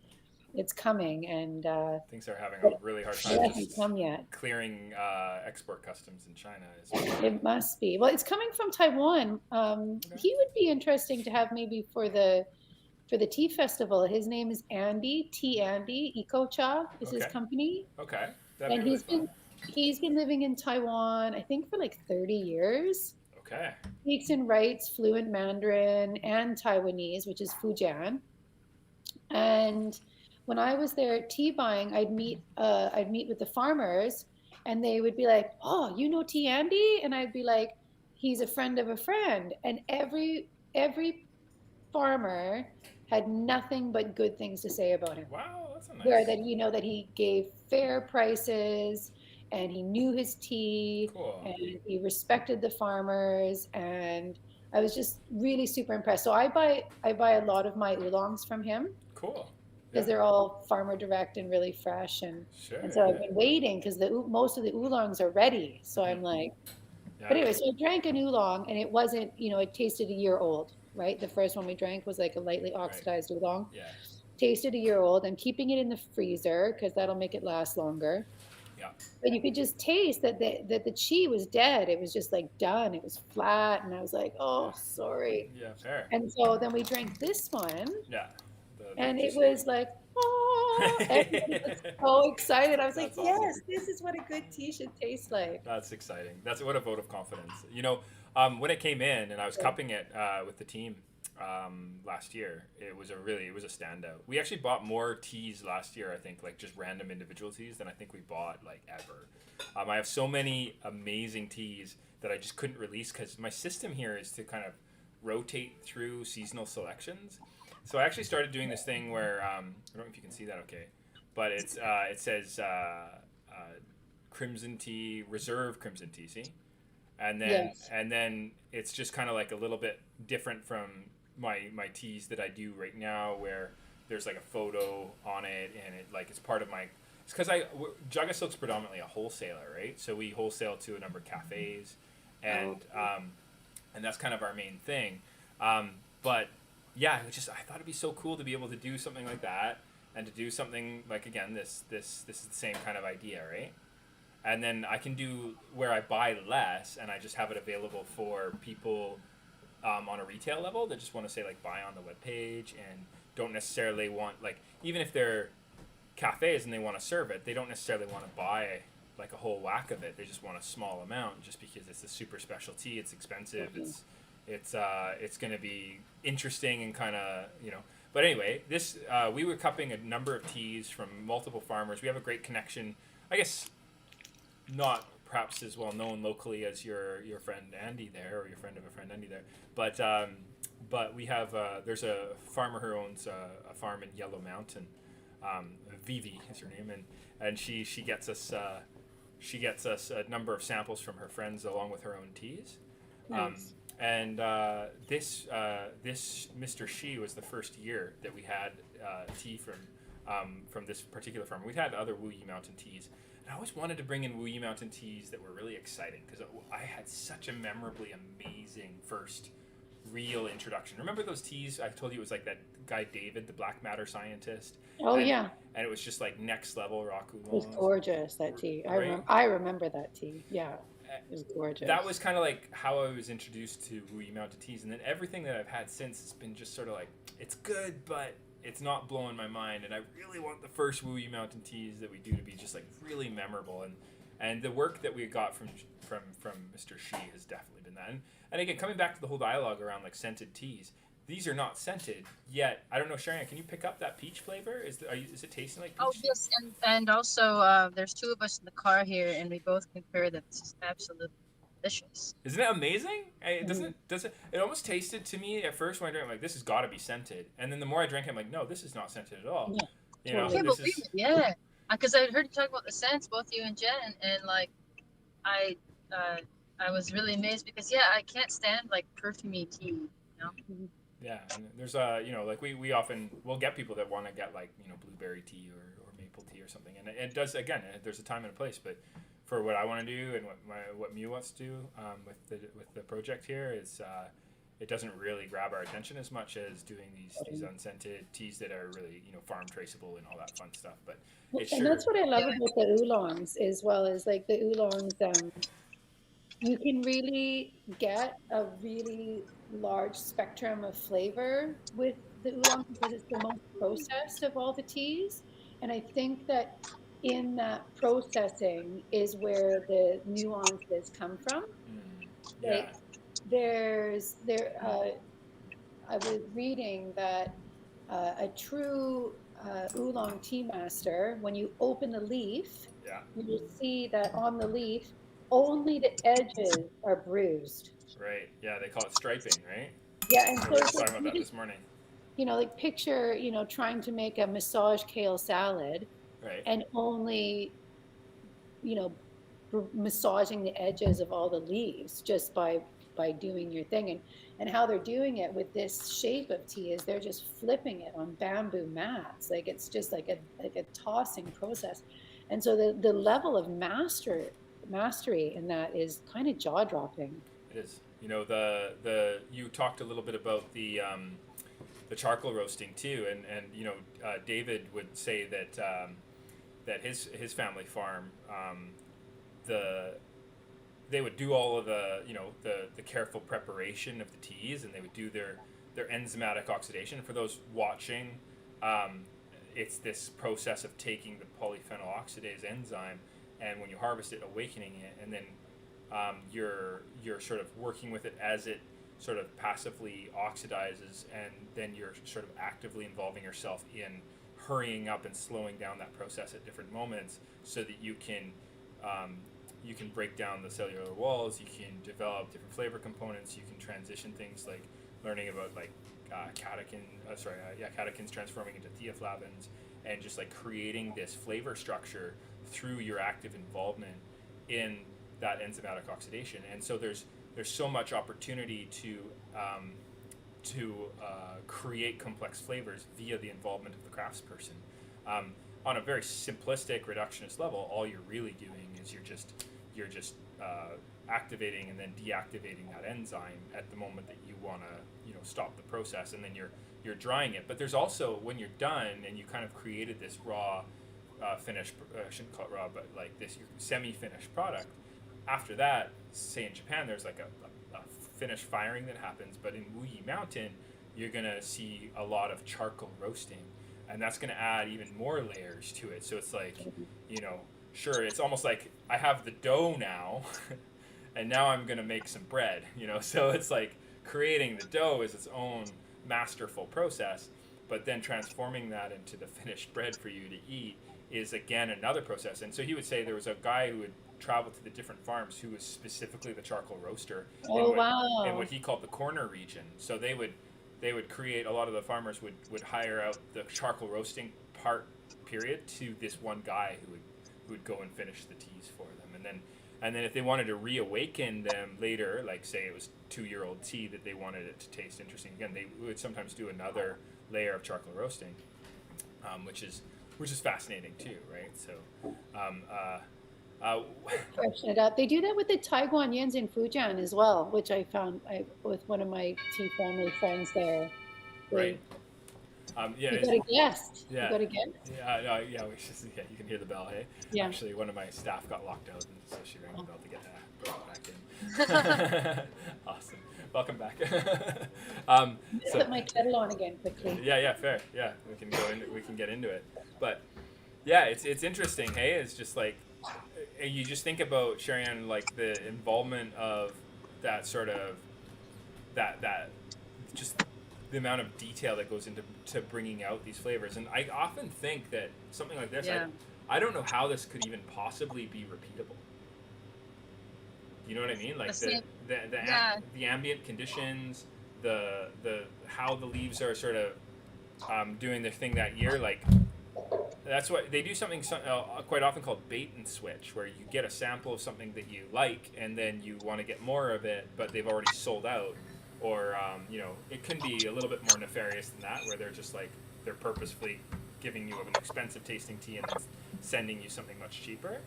it's coming, and things are having a really hard time. It hasn't come yet. Clearing export customs in China. It must be. Well, it's coming from Taiwan. He would be interesting to have maybe for the tea festival. His name is Andy, Tea Andy, Eco Cha is his company. Okay. And he's been living in Taiwan, I think, for 30 years. Okay. Speaks and writes fluent Mandarin and Taiwanese, which is Fujian. And when I was there tea buying, I'd meet with the farmers, and they would be like, "Oh, you know Tea Andy?" And I'd be like, "He's a friend of a friend." And every farmer had nothing but good things to say about him. Wow, that's a nice. Where that that he gave fair prices, and he knew his tea, Cool. and he respected the farmers, and I was just really super impressed. So I buy a lot of my oolongs from him Cool. because they're all farmer direct and really fresh, and Sure. so I've been waiting because most of the oolongs are ready. So I'm like, but anyway, so I drank an oolong, and it wasn't, it tasted a year old, right? The first one we drank was like a lightly oxidized oolong. Yeah. Tasted a year old. I'm keeping it in the freezer because that'll make it last longer. Yeah. But you could just taste that the chi was dead. It was just like done. It was flat, and I was like, oh, sorry. Yeah, fair. And so then we drank this one. Yeah. And it was like, oh, everybody was so excited. I was like, That's yes, awesome. this is what a good tea should taste like. That's exciting. That's what a vote of confidence. When it came in and I was cupping it with the team last year, it was a standout. We actually bought more teas last year, I think, like just random individual teas, than I think we bought like ever. I have so many amazing teas that I just couldn't release because my system here is to kind of rotate through seasonal selections. So I actually started doing this thing where I don't know if you can see that okay, but it says crimson tea, reserve crimson tea, see? And then it's just kind of like a little bit different from my teas that I do right now, where there's like a photo on it, and it's part of my. It's because JagaSilk's predominantly a wholesaler, right? So we wholesale to a number of cafes, and that's kind of our main thing. But yeah, I thought it'd be so cool to be able to do something like that, and to do something like, again, this is the same kind of idea, right? And then I can do where I buy less, and I just have it available for people on a retail level that just want to say like buy on the webpage and don't necessarily want, like, even if they're cafes and they want to serve it, they don't necessarily want to buy like a whole whack of it. They just want a small amount just because it's a super special tea. It's expensive. It's going to be interesting and kind of, But anyway, this we were cupping a number of teas from multiple farmers. We have a great connection. I guess not perhaps as well known locally as your friend Andy there, or your friend of a friend Andy there, but we have there's a farmer who owns a farm in Yellow Mountain. Vivi is her name, and she gets us a number of samples from her friends along with her own teas. Nice. And this Mr. Shi was the first year that we had tea from this particular farm. We've had other Wuyi Mountain teas, and I always wanted to bring in Wuyi Mountain teas that were really exciting because I had such a memorably amazing first real introduction. Remember those teas I told you? It was like that guy David, the black matter scientist. Oh, yeah. And it was just like next level rock oolongs. It was gorgeous, that tea. Right? I remember that tea. Yeah, it was gorgeous. That was kind of like how I was introduced to Wuyi Mountain teas, and then everything that I've had since has been just sort of like, it's good, but it's not blowing my mind, and I really want the first Wuyi Mountain teas that we do to be just like really memorable, and the work that we got from Mr. Shi has definitely been that. And again, coming back to the whole dialogue around like scented teas, these are not scented yet. I don't know, Sherri Anne, can you pick up that peach flavor? Is it tasting like peach? Oh yes, and also there's two of us in the car here, and we both concur that this is absolutely delicious. Isn't it amazing? It almost tasted to me at first when I drank, I'm like, this has got to be scented, and then the more I drank, I'm like, no, this is not scented at all. Yeah, I can't believe it. Yeah, because I heard you talk about the scents, both you and Jen, and like I was really amazed because I can't stand like perfumey tea, Yeah, and there's like we often will get people that want to get like blueberry tea or maple tea or something, and it does, again, there's a time and a place, but for what I want to do and what Mew wants to do with the project here is it doesn't really grab our attention as much as doing these unscented teas that are really farm traceable and all that fun stuff. But that's what I love about the oolongs, as well as like the oolongs. You can really get a really large spectrum of flavor with the oolong because it's the most processed of all the teas. And I think that in that processing is where the nuances come from. Like I was reading that a true oolong tea master, when you open the leaf, you will see that on the leaf, only the edges are bruised. Right. Yeah, they call it striping, right? Yeah, and we were talking about that this morning. like picture, trying to make a massage kale salad Right. and only, you know, massaging the edges of all the leaves just by doing your thing. And how they're doing it with this shape of tea is they're just flipping it on bamboo mats. Like it's just like a tossing process. And so the level of mastery in that is kind of jaw dropping. It is. You talked a little bit about the charcoal roasting too, and David would say that his family farm, they would do all of the careful preparation of the teas, and they would do their enzymatic oxidation. For those watching, it's this process of taking the polyphenol oxidase enzyme, and when you harvest it, awakening it, and then you're sort of working with it as it sort of passively oxidizes, and then you're sort of actively involving yourself in hurrying up and slowing down that process at different moments, so that you can break down the cellular walls, you can develop different flavor components, you can transition things like learning about like catechins transforming into theaflavins, and just like creating this flavor structure through your active involvement in that enzymatic oxidation. And so there's so much opportunity to create complex flavors via the involvement of the craftsperson. On a very simplistic reductionist level, all you're really doing is you're just activating and then deactivating that enzyme at the moment that you want to stop the process, and then you're drying it. But there's also, when you're done and you kind of created this raw finished, I shouldn't call it raw, but like this semi-finished product. After that, say in Japan, there's like a finished firing that happens, but in Wuyi Mountain, you're gonna see a lot of charcoal roasting, and that's gonna add even more layers to it. So it's like, sure, it's almost like I have the dough now, and now I'm gonna make some bread, So it's like creating the dough is its own masterful process, but then transforming that into the finished bread for you to eat is again another process. And so he would say there was a guy who would travel to the different farms who was specifically the charcoal roaster in what he called the corner region. So they would create, a lot of the farmers would hire out the charcoal roasting period to this one guy who would go and finish the teas for them. And then if they wanted to reawaken them later, like say it was 2-year-old tea that they wanted it to taste interesting again, they would sometimes do another layer of charcoal roasting, which is fascinating too, right? So freshen it up. They do that with the Taiwan Yins in Fujian as well, which I found with one of my tea family friends there. Right. You got a guest. Yeah. You got a guest. Yeah. You can hear the bell. Hey. Yeah. Actually, one of my staff got locked out, and so she rang the bell to get back in. Awesome. Welcome back. Put my kettle on again quickly. Yeah. Fair. Yeah, we can go in. We can get into it. But yeah, it's interesting. Hey, it's just like you just think about, Sherri Anne, like the involvement of that sort of that just the amount of detail that goes into bringing out these flavors. And I often think that something like this, I don't know how this could even possibly be repeatable. You know what I mean? Like the ambient conditions, the how the leaves are sort of doing their thing that year. Like that's what they do, something quite often called bait and switch, where you get a sample of something that you like and then you want to get more of it, but they've already sold out. Or it can be a little bit more nefarious than that, where they're just like they're purposefully giving you an expensive tasting tea and then sending you something much cheaper.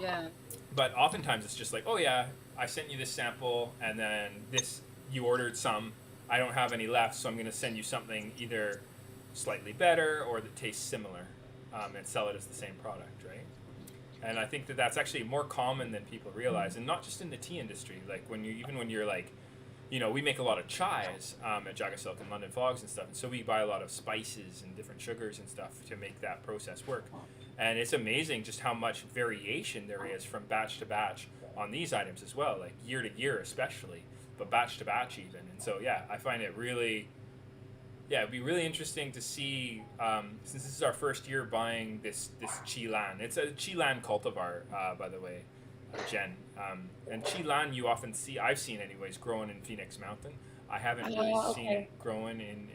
Yeah. But oftentimes it's just like, oh yeah, I sent you this sample, and then you ordered some. I don't have any left, so I'm going to send you something either slightly better or that tastes similar, and sell it as the same product, right? And I think that that's actually more common than people realize, and not just in the tea industry. Like when you're like, we make a lot of chais at JagaSilk and London Fogs and stuff, and so we buy a lot of spices and different sugars and stuff to make that process work. And it's amazing just how much variation there is from batch to batch on these items as well, like year to year especially, but batch to batch even. And so yeah, I find it really. Yeah, it'd be really interesting to see, since this is our first year buying this Chilan. It's a Chilan cultivar, by the way. Jen. And Chi Lan you often see, I've seen anyways, growing in Phoenix Mountain. I haven't really seen Okay. it growing in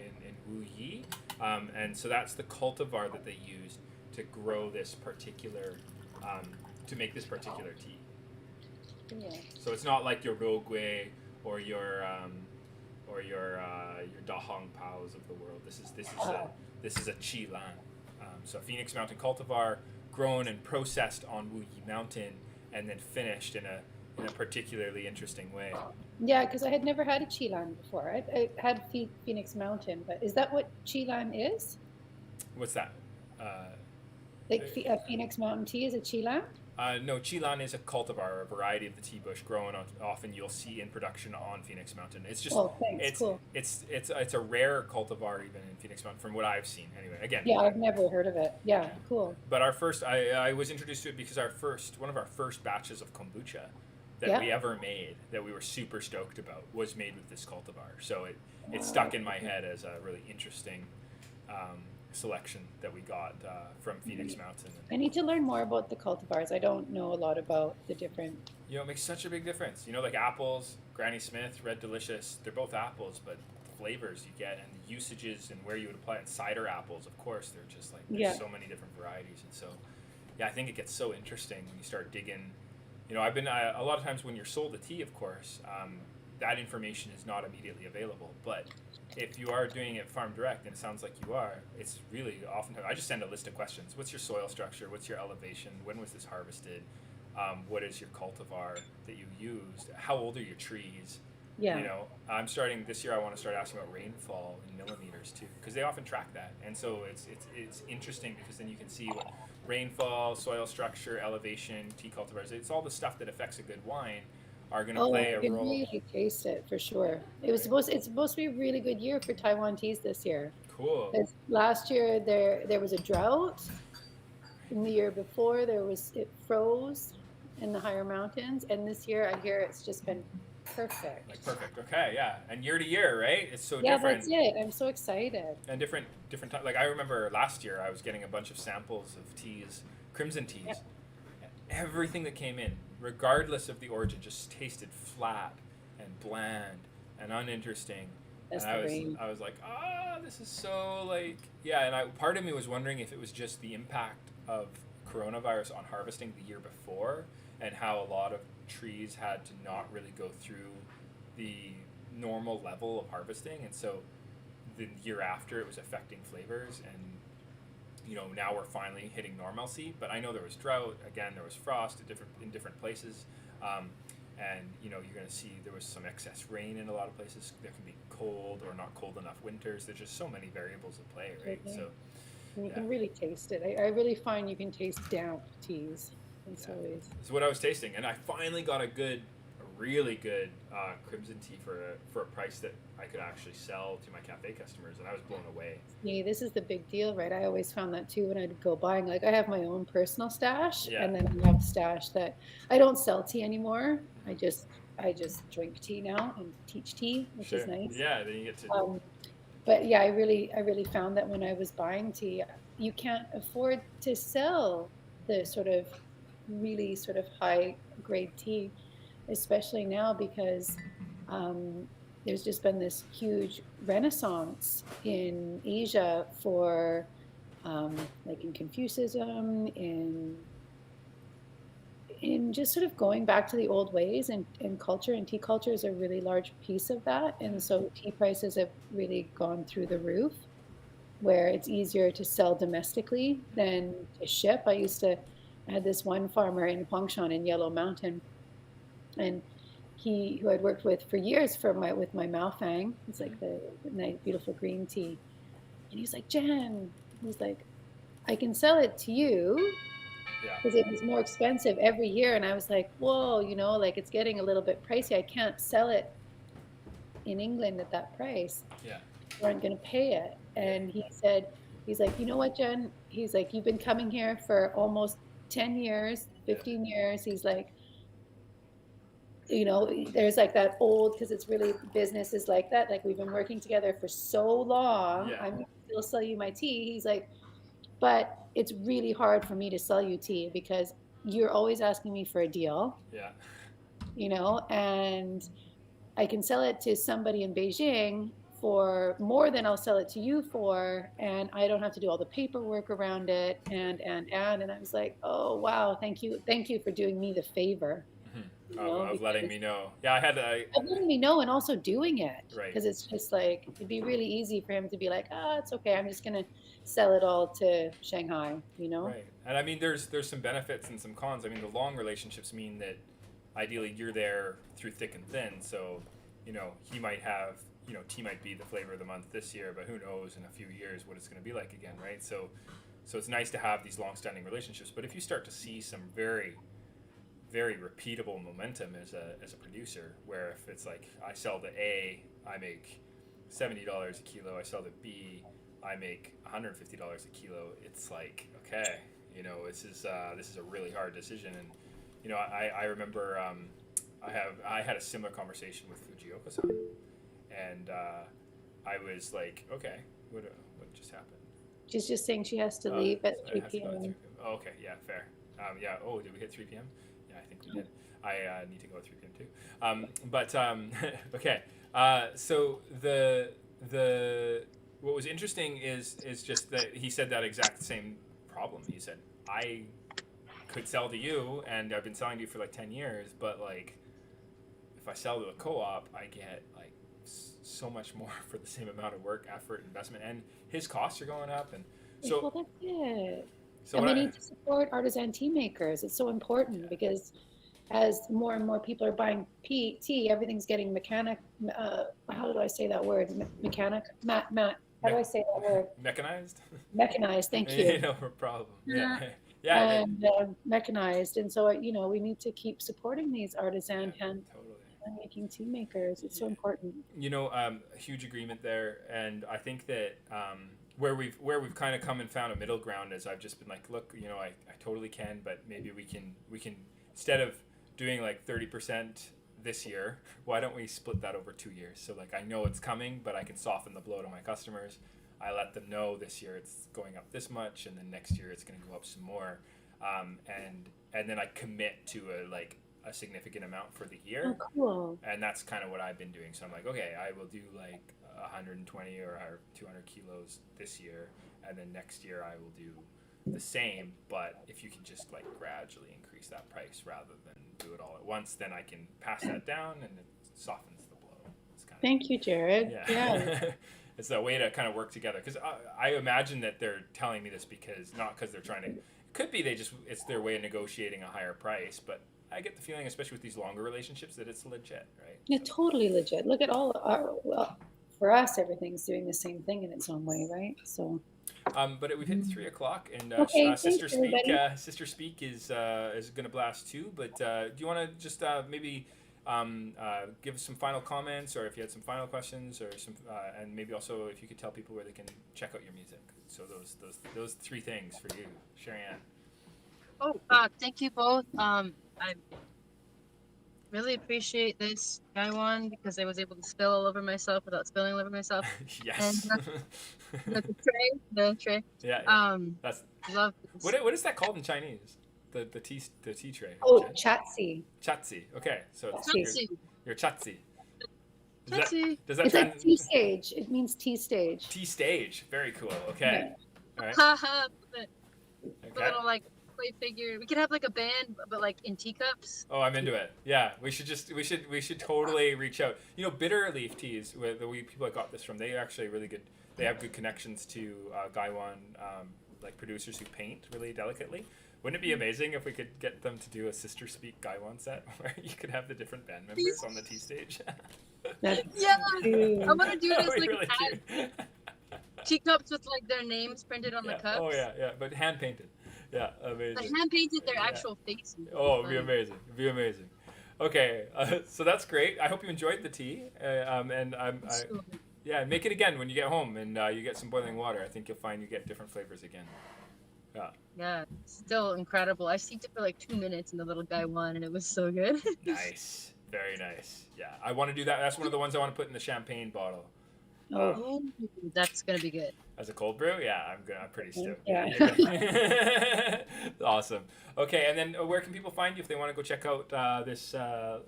Wu Yi. And so that's the cultivar that they use to grow this particular, to make this particular tea. Yeah. So it's not like your Rogui or your Dahong Paos of the world. This is a Chi Lan. So Phoenix Mountain cultivar grown and processed on Wu Yi Mountain and then finished in a particularly interesting way. Yeah, because I had never had a Chilan before. I had Phoenix Mountain, but is that what Chilan is? What's that? Like a Phoenix Mountain tea is a Chilan? No, Chi Lan is a cultivar, a variety of the tea bush grown often you'll see in production on Phoenix Mountain. It's just thanks. Cool. It's a rare cultivar even in Phoenix Mountain from what I've seen. Anyway, again. Yeah, I've never heard of it. Yeah, cool. But our first, I was introduced to it because one of our first batches of kombucha that we ever made, that we were super stoked about, was made with this cultivar. So it stuck in my head as a really interesting selection that we got from Phoenix Mountain. I need to learn more about the cultivars. I don't know a lot about the different. It makes such a big difference. Like apples, Granny Smith, Red Delicious, they're both apples, but the flavors you get and the usages and where you would apply it. Cider apples, of course, they're just like, there's so many different varieties. And so, I think it gets so interesting when you start digging. I've been, a lot of times when you're sold a tea, of course, that information is not immediately available. But if you are doing it farm direct, and it sounds like you are, it's really oftentimes, I just send a list of questions. What's your soil structure? What's your elevation? When was this harvested? What is your cultivar that you used? How old are your trees? Yeah. I'm starting this year. I want to start asking about rainfall in millimeters too, because they often track that, and so it's interesting because then you can see what rainfall, soil structure, elevation, tea cultivars. It's all the stuff that affects a good wine are going to play a I can role. really taste it for sure. It's supposed to be a really good year for Taiwan teas this year. Cool. Last year there was a drought. And the year before it froze in the higher mountains, and this year I hear it's just been perfect. Like perfect. Okay, yeah. And year to year, right? It's so Yeah, different. that's it. I'm so excited. And different times. Like I remember last year, I was getting a bunch of samples of teas, crimson teas. Yeah. Everything that came in, regardless of the origin, just tasted flat and bland and uninteresting. That's and the rain. I was like, this is so like, yeah. And part of me was wondering if it was just the impact of coronavirus on harvesting the year before, and how a lot of trees had to not really go through the normal level of harvesting, and so the year after it was affecting flavors, and now we're finally hitting normalcy. But I know there was drought again, there was frost in different places, and you're going to see there was some excess rain in a lot of places. There can be cold or not cold enough winters. There's just so many variables at play, right? Okay. So And you can really taste it. I really find you can taste damp teas. It's always. It's what I was tasting, and I finally got a really good crimson tea for a price that I could actually sell to my cafe customers, and I was blown away. Yeah, this is the big deal, right? I always found that too when I'd go buying. Like I have my own personal stash, and then I have a stash that I don't sell tea anymore. I just drink tea now and teach tea, which is nice. Yeah, then you get to. But yeah, I really found that when I was buying tea, you can't afford to sell the really sort of high grade tea, especially now because there's just been this huge renaissance in Asia for like in Confucianism, in just sort of going back to the old ways, and culture, and tea culture is a really large piece of that. And so tea prices have really gone through the roof, where it's easier to sell domestically than to ship. I had this one farmer in Huangshan in Yellow Mountain, and who I'd worked with for years with my Maofang. It's like the nice, beautiful green tea. And he's like, Jen, he's like, I can sell it to you because it was more expensive every year. And I was like, whoa, like it's getting a little bit pricey. I can't sell it in England at that price. Yeah. You aren't going to pay it. And he's like, you know what, Jen? He's like, you've been coming here for almost 10 years, 15 years. He's like, there's like that old, because it's really business is like that. Like we've been working together for so long. I'm going to still sell you my tea. He's like, but it's really hard for me to sell you tea because you're always asking me for a deal, Yeah. you know, and I can sell it to somebody in Beijing for more than I'll sell it to you for, and I don't have to do all the paperwork around it, and I was like, oh wow, thank you for doing me the favor, you know, Of letting because me know. Yeah, of letting me know and also doing it, right. because it's just like it'd be really easy for him to be like, ah, it's okay, I'm just gonna sell it all to Shanghai, you know. Right. And I mean, there's some benefits and some cons. I mean, the long relationships mean that ideally you're there through thick and thin. So, he might have, tea might be the flavor of the month this year, but who knows in a few years what it's going to be like again, right? So it's nice to have these long-standing relationships. But if you start to see some very, very repeatable momentum as a producer, where if it's like I sell the A, I make $70 a kilo. I sell the B, I make $150 a kilo. It's like, okay, this is a really hard decision. And I remember I had a similar conversation with Fujioka-san, and I was like, okay, what just happened? She's just saying she has to leave at So 3 it has to go at 3 p.m. p.m. Oh, okay, yeah, fair. Yeah. Oh, did we hit 3 p.m.? Yeah, I think we did. I need to go at 3 p.m. too. Okay. So the what was interesting is just that he said that exact same problem. He said, I could sell to you, and I've been selling to you for like 10 years, but like if I sell to a co-op, I get like so much more for the same amount of work, effort, investment, and his costs are going up. And so, Well, that's it. so And what we need to support artisan tea makers. It's so important because as more and more people are buying tea, everything's getting how do I say that word? How do I say that word? Mechanized? Mechanized, thank you. No problem. Yeah. Yeah. And mechanized. And so, we need to keep supporting these artisan hand making tea makers. It's so important. A huge agreement there, and I think that where we've kind of come and found a middle ground is I've just been like, look, I totally can, but maybe we can instead of doing like 30% this year, why don't we split that over 2 years? So like I know it's coming, but I can soften the blow to my customers. I let them know this year it's going up this much, and then next year it's going to go up some more, and then I commit to a significant amount for the year. Oh, cool. And that's kind of what I've been doing. So I'm like, okay, I will do like 120 or 200 kilos this year, and then next year I will do the same. But if you can just like gradually increase that price rather than do it all at once, then I can pass that down, and it softens the blow. It's kind of, thank you, Jared. Yeah. It's a way to kind of work together, because I imagine that they're telling me this not because they're trying to. It could be it's their way of negotiating a higher price, but I get the feeling, especially with these longer relationships, that it's legit, right? Yeah, totally legit. Look at for us, everything's doing the same thing in its own way, right? So. But we've hit 3 o'clock, and Okay, Sister Speak. everybody. Sister Speak is going to blast too. But do you want to just maybe give us some final comments, or if you had some final questions, or some, and maybe also if you could tell people where they can check out your music. So those 3 things for you, Sherri Anne. Oh, thank you both. I really appreciate this guy one because I was able to spill all over myself without spilling all over myself. Yes. And the tray. Yeah. That's love this. what is that called in Chinese? The tea tray. Oh, chatsi. Chatsi. Okay, so Chatsi. Your chatsi. Chatsi. Does that It's like tea stage. It means tea stage. Tea stage. Very cool. Okay. All right. The Okay. little like play figure. We could have like a band, but like in teacups. Oh, I'm into it. Yeah, we should totally reach out. Bitter leaf teas, where the people I got this from, they actually really good. They have good connections to Gaiwan, like producers who paint really delicately. Wouldn't it be amazing if we could get them to do a Sister Speak Gaiwan set where you could have the different band members on the tea stage? Yeah, I want to do this like really teacups with like their names printed on the cups. Oh yeah, but hand painted. Yeah, amazing. Like hand painted their actual faces. Oh, it'd be amazing. Okay, so that's great. I hope you enjoyed the tea, and make it again when you get home and you get some boiling water. I think you'll find you get different flavors again. Yeah, still incredible. I steeped it for like 2 minutes in the little guy one, and it was so good. Nice, very nice. Yeah, I want to do that. That's one of the ones I want to put in the champagne bottle. Oh, Ooh, that's gonna be good. As a cold brew, yeah, I'm pretty stoked. Yeah. You're gonna- awesome. Okay, and then where can people find you if they want to go check out this? I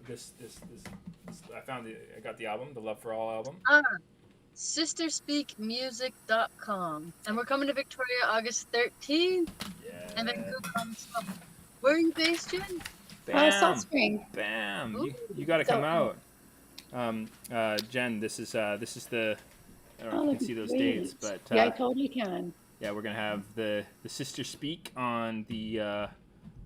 got the album, the Love for All album. Sisterspeakmusic.com. And we're coming to Victoria August 13th. And then Yeah. where are you based, Jen? Salt Bam, Spring. bam. Ooh. You got to come So- out. Jen, this is the. I don't know if you that'd can see be those great. dates, but Yeah, I totally can. yeah, we're gonna have the Sister Speak on the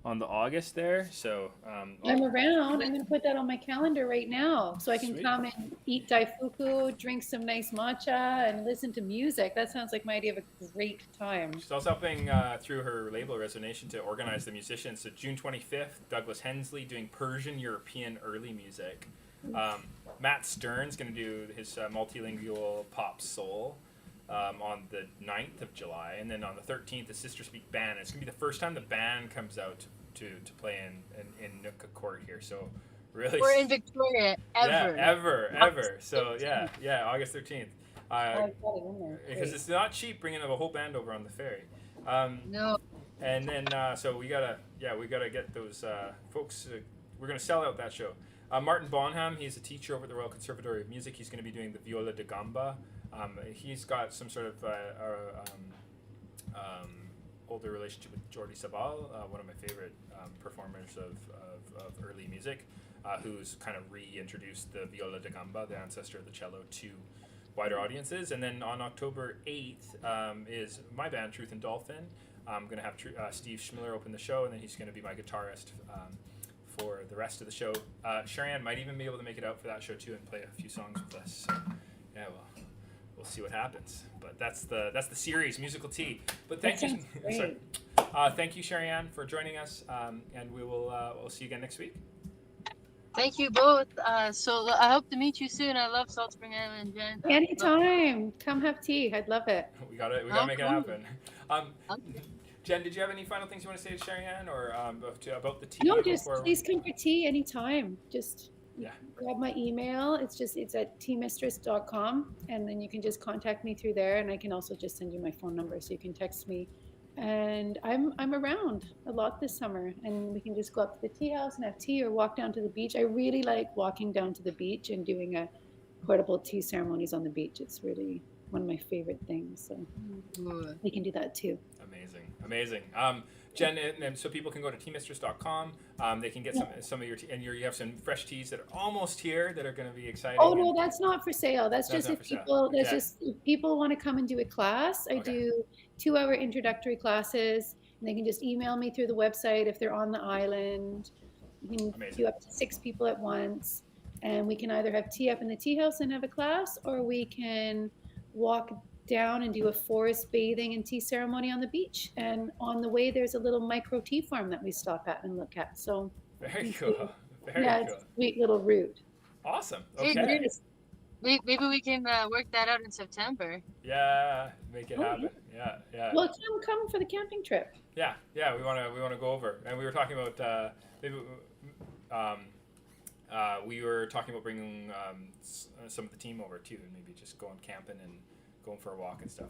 August there. So I'm around. I'm going to put that on my calendar right now so I can Sweet. come and eat daifuku, drink some nice matcha, and listen to music. That sounds like my idea of a great time. she's also helping through her label Resonation to organize the musicians. So June 25th, Douglas Hensley doing Persian European early music. Matt Stern's going to do his multilingual pop soul on the 9th of July. And then on the 13th, the Sister Speak band. It's going to be the first time the band comes out to play in Nooka Court here. So really... We're in Victoria ever. Yeah, ever. So yeah, August 13th. I've got it in there. Because Great. it's not cheap bringing a whole band over on the ferry. No. And then, so we gotta get those folks. We're gonna sell out that show. Martin Bonham, he's a teacher over at the Royal Conservatory of Music. He's gonna be doing the viola da gamba. He's got some sort of older relationship with Jordi Sabal, one of my favorite performers of early music, who's kind of reintroduced the viola da gamba, the ancestor of the cello, to wider audiences. And then on October 8th is my band, Truth and Dolphin. I'm going to have Steve Schmiller open the show, and then he's going to be my guitarist for the rest of the show. Sherri Anne might even be able to make it out for that show too and play a few songs with us. So, yeah, well, we'll see what happens. But that's the series, Musical Tea. But thank That you. sounds great. Sorry. Thank you, Sherri Anne, for joining us, and we'll see you again next week. Thank you both. So I hope to meet you soon. I love Salt Spring Island, Jen. Anytime. Come have tea. I'd love it. We gotta make it cool. happen. Okay. Jen, did you have any final things you want to say to Sherri Anne or about the tea? No, just before we- please come for tea anytime. Just Yeah. grab my email. It's at teamistress.com, and then you can just contact me through there, and I can also just send you my phone number so you can text me. And I'm around a lot this summer, and we can just go up to the tea house and have tea or walk down to the beach. I really like walking down to the beach and doing a portable tea ceremonies on the beach. It's really one of my favorite things. So Ooh. we can do that too. Amazing. Jen, and so people can go to teamistress.com. They can get some of your tea, and you have some fresh teas that are almost here that are going to be exciting. Oh no, that's not for sale. That's That's just not if for sale. people. That's Okay. just if people want to come and do a class. I Okay. do 2-hour introductory classes, and they can just email me through the website if they're on the island. You can Amazing. do up to 6 people at once, and we can either have tea up in the tea house and have a class, or we can walk down and do a forest bathing and tea ceremony on the beach. And on the way, there's a little micro tea farm that we stop at and look at. So Very cool. Very yeah, cool. it's a sweet little route. Awesome. Hey, Okay. Chris, maybe we can work that out in September. Yeah, make it Oh, happen. Yeah. Well, come for the camping trip. Yeah. We want to go over, and we were talking about maybe we were talking about bringing some of the team over too, and maybe just going camping and going for a walk and stuff.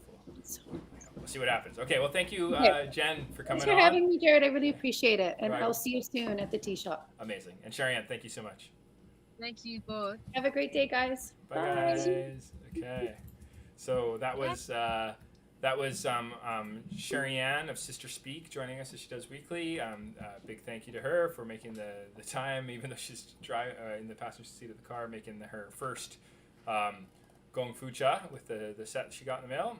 We'll see what happens. Okay. Well, thank you, Okay. Jen, for coming Thanks for on. having me, Jared. I really appreciate it. And Right. I'll see you soon at the tea shop. Amazing. And Sherri Anne, thank you so much. Thank you both. Have a great day, guys. Bye, guys. Okay. So that was Sherri Anne of Sister Speak joining us as she does weekly. Big thank you to her for making the time, even though she's in the passenger seat of the car, making her first Gong Fu Cha with the set she got in the mail.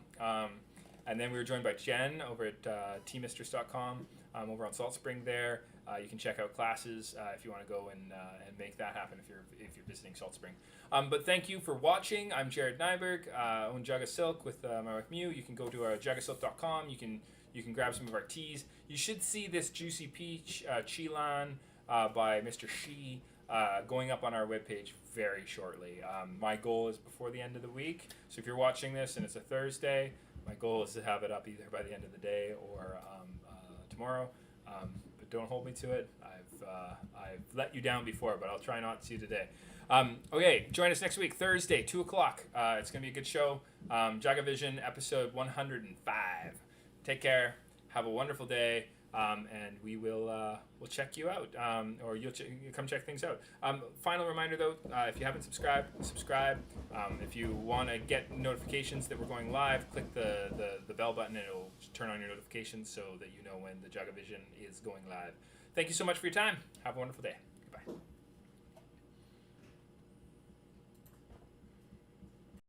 And then we were joined by Jen over at teamistress.com over on Salt Spring there. You can check out classes if you want to go and make that happen if you're visiting Salt Spring. But thank you for watching. I'm Jared Nyberg, own JagaSilk with my wife Mew. You can go to JagaSilk.com. You can grab some of our teas. You should see this Juicy Peach Chilan by Mr. Shi going up on our webpage very shortly. My goal is before the end of the week. So if you're watching this and it's a Thursday, my goal is to have it up either by the end of the day or tomorrow. But Don't hold me to it. I've let you down before, but I'll try not to today. Okay, join us next week, Thursday, 2 o'clock. It's going to be a good show. JagaVision, episode 105. Take care. Have a wonderful day. And we'll check you out, or you come check things out. Final reminder though, if you haven't subscribed, subscribe. If you want to get notifications that we're going live, click the bell button and it'll turn on your notifications so that you know when the JagaVision is going live. Thank you so much for your time. Have a wonderful day.